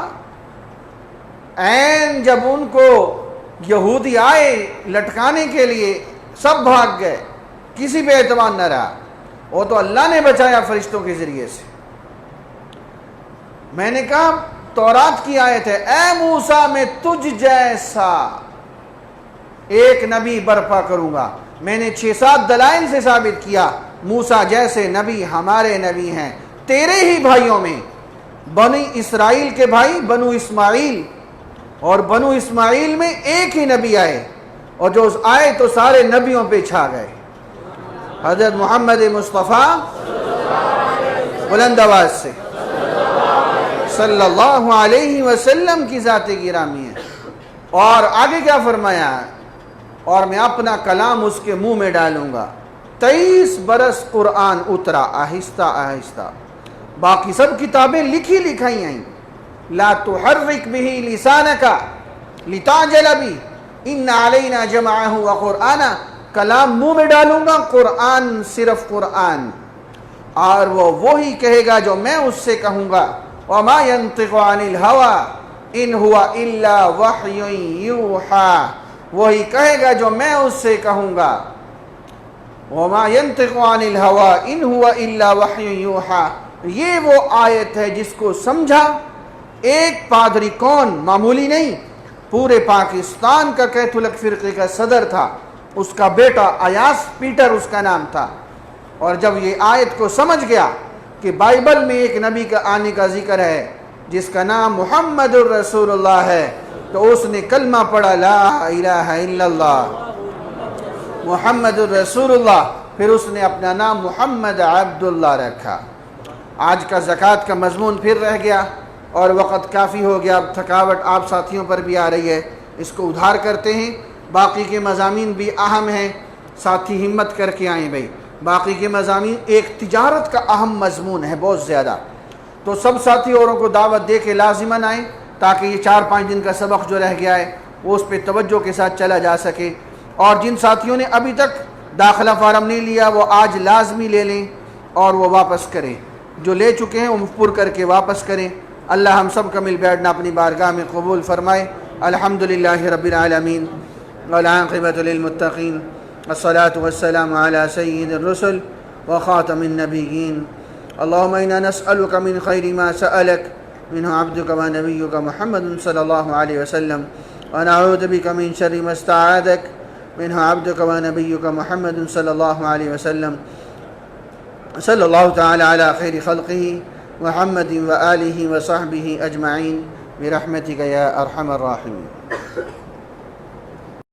این جب ان کو یہودی آئے لٹکانے کے لیے سب بھاگ گئے، کسی پہ اعتماد نہ رہا. وہ تو اللہ نے بچایا فرشتوں کے ذریعے سے. میں نے کہا تورات کی آیت ہے، اے موسیٰ میں تجھ جیسا ایک نبی برپا کروں گا. میں نے 6-7 دلائل سے ثابت کیا موسیٰ جیسے نبی ہمارے نبی ہیں. تیرے ہی بھائیوں میں بنی اسرائیل کے بھائی بنو اسماعیل، اور بنو اسماعیل میں ایک ہی نبی آئے، اور جو آئے تو سارے نبیوں پہ چھا گئے. حضرت محمد مصطفیٰ بلند آواز سے صلی اللہ علیہ وسلم کی ذات گرامی ہے. اور آگے کیا فرمایا؟ اور میں اپنا کلام اس کے منہ میں ڈالوں گا. 23 برس قرآن اترا آہستہ آہستہ. باقی سب کتابیں لکھی لکھائی ہیں. لا تحرک به لسانک لتعجل به ان علینا جمعہ وقرآنا. کلام منہ میں ڈالوں گا، قرآن صرف قرآن، اور وہ وہی کہے گا جو میں اس سے کہوں گا. وما ينطق عن الهوى ان هو الا وحی یوحى. وہی کہے گا جو میں اس سے کہوں گا. وما ينطق عن الهوى ان هو الا وحی یوحى. یہ وہ آیت ہے جس کو سمجھا ایک پادری، کون معمولی نہیں، پورے پاکستان کا کیتھولک فرقے کا صدر تھا. اس کا بیٹا ایاس پیٹر اس کا نام تھا. اور جب یہ آیت کو سمجھ گیا کہ بائبل میں ایک نبی کا آنے کا ذکر ہے جس کا نام محمد الرسول اللہ ہے، تو اس نے کلمہ پڑھا لا الہ الا اللہ محمد الرسول اللہ. پھر اس نے اپنا نام محمد عبداللہ رکھا. آج کا زکوٰۃ کا مضمون پھر رہ گیا اور وقت کافی ہو گیا. اب تھکاوٹ آپ ساتھیوں پر بھی آ رہی ہے، اس کو ادھار کرتے ہیں. باقی کے مضامین بھی اہم ہیں، ساتھی ہمت کر کے آئیں بھائی. باقی کے مضامین، ایک تجارت کا اہم مضمون ہے بہت زیادہ. تو سب ساتھی اوروں کو دعوت دے کے لازماً آئیں تاکہ یہ 4-5 دن کا سبق جو رہ گیا ہے وہ اس پہ توجہ کے ساتھ چلا جا سکے. اور جن ساتھیوں نے ابھی تک داخلہ فارم نہیں لیا وہ آج لازمی لے لیں اور وہ واپس کریں. جو لے چکے ہیں وہ پر کر کے واپس کریں. اللہ ہم سب کا مل بیٹھنا اپنی بارگاہ میں قبول فرمائے. الحمدللہ رب العالمین والعاقبۃ للمتقین والصلاة والسلام على سید الرسل وخاتم النبیین. اللهم انا نسألك من خير ما سألك منه عبدك ونبيك محمد صلى الله عليه وسلم ونعوذ بك من شر ما استعاذك منه عبدك ونبيك محمد صلى الله عليه وسلم. صلى الله تعالى على خير خلقه محمد وآله وصحبه أجمعين. برحمتك یا ارحم الراحمین.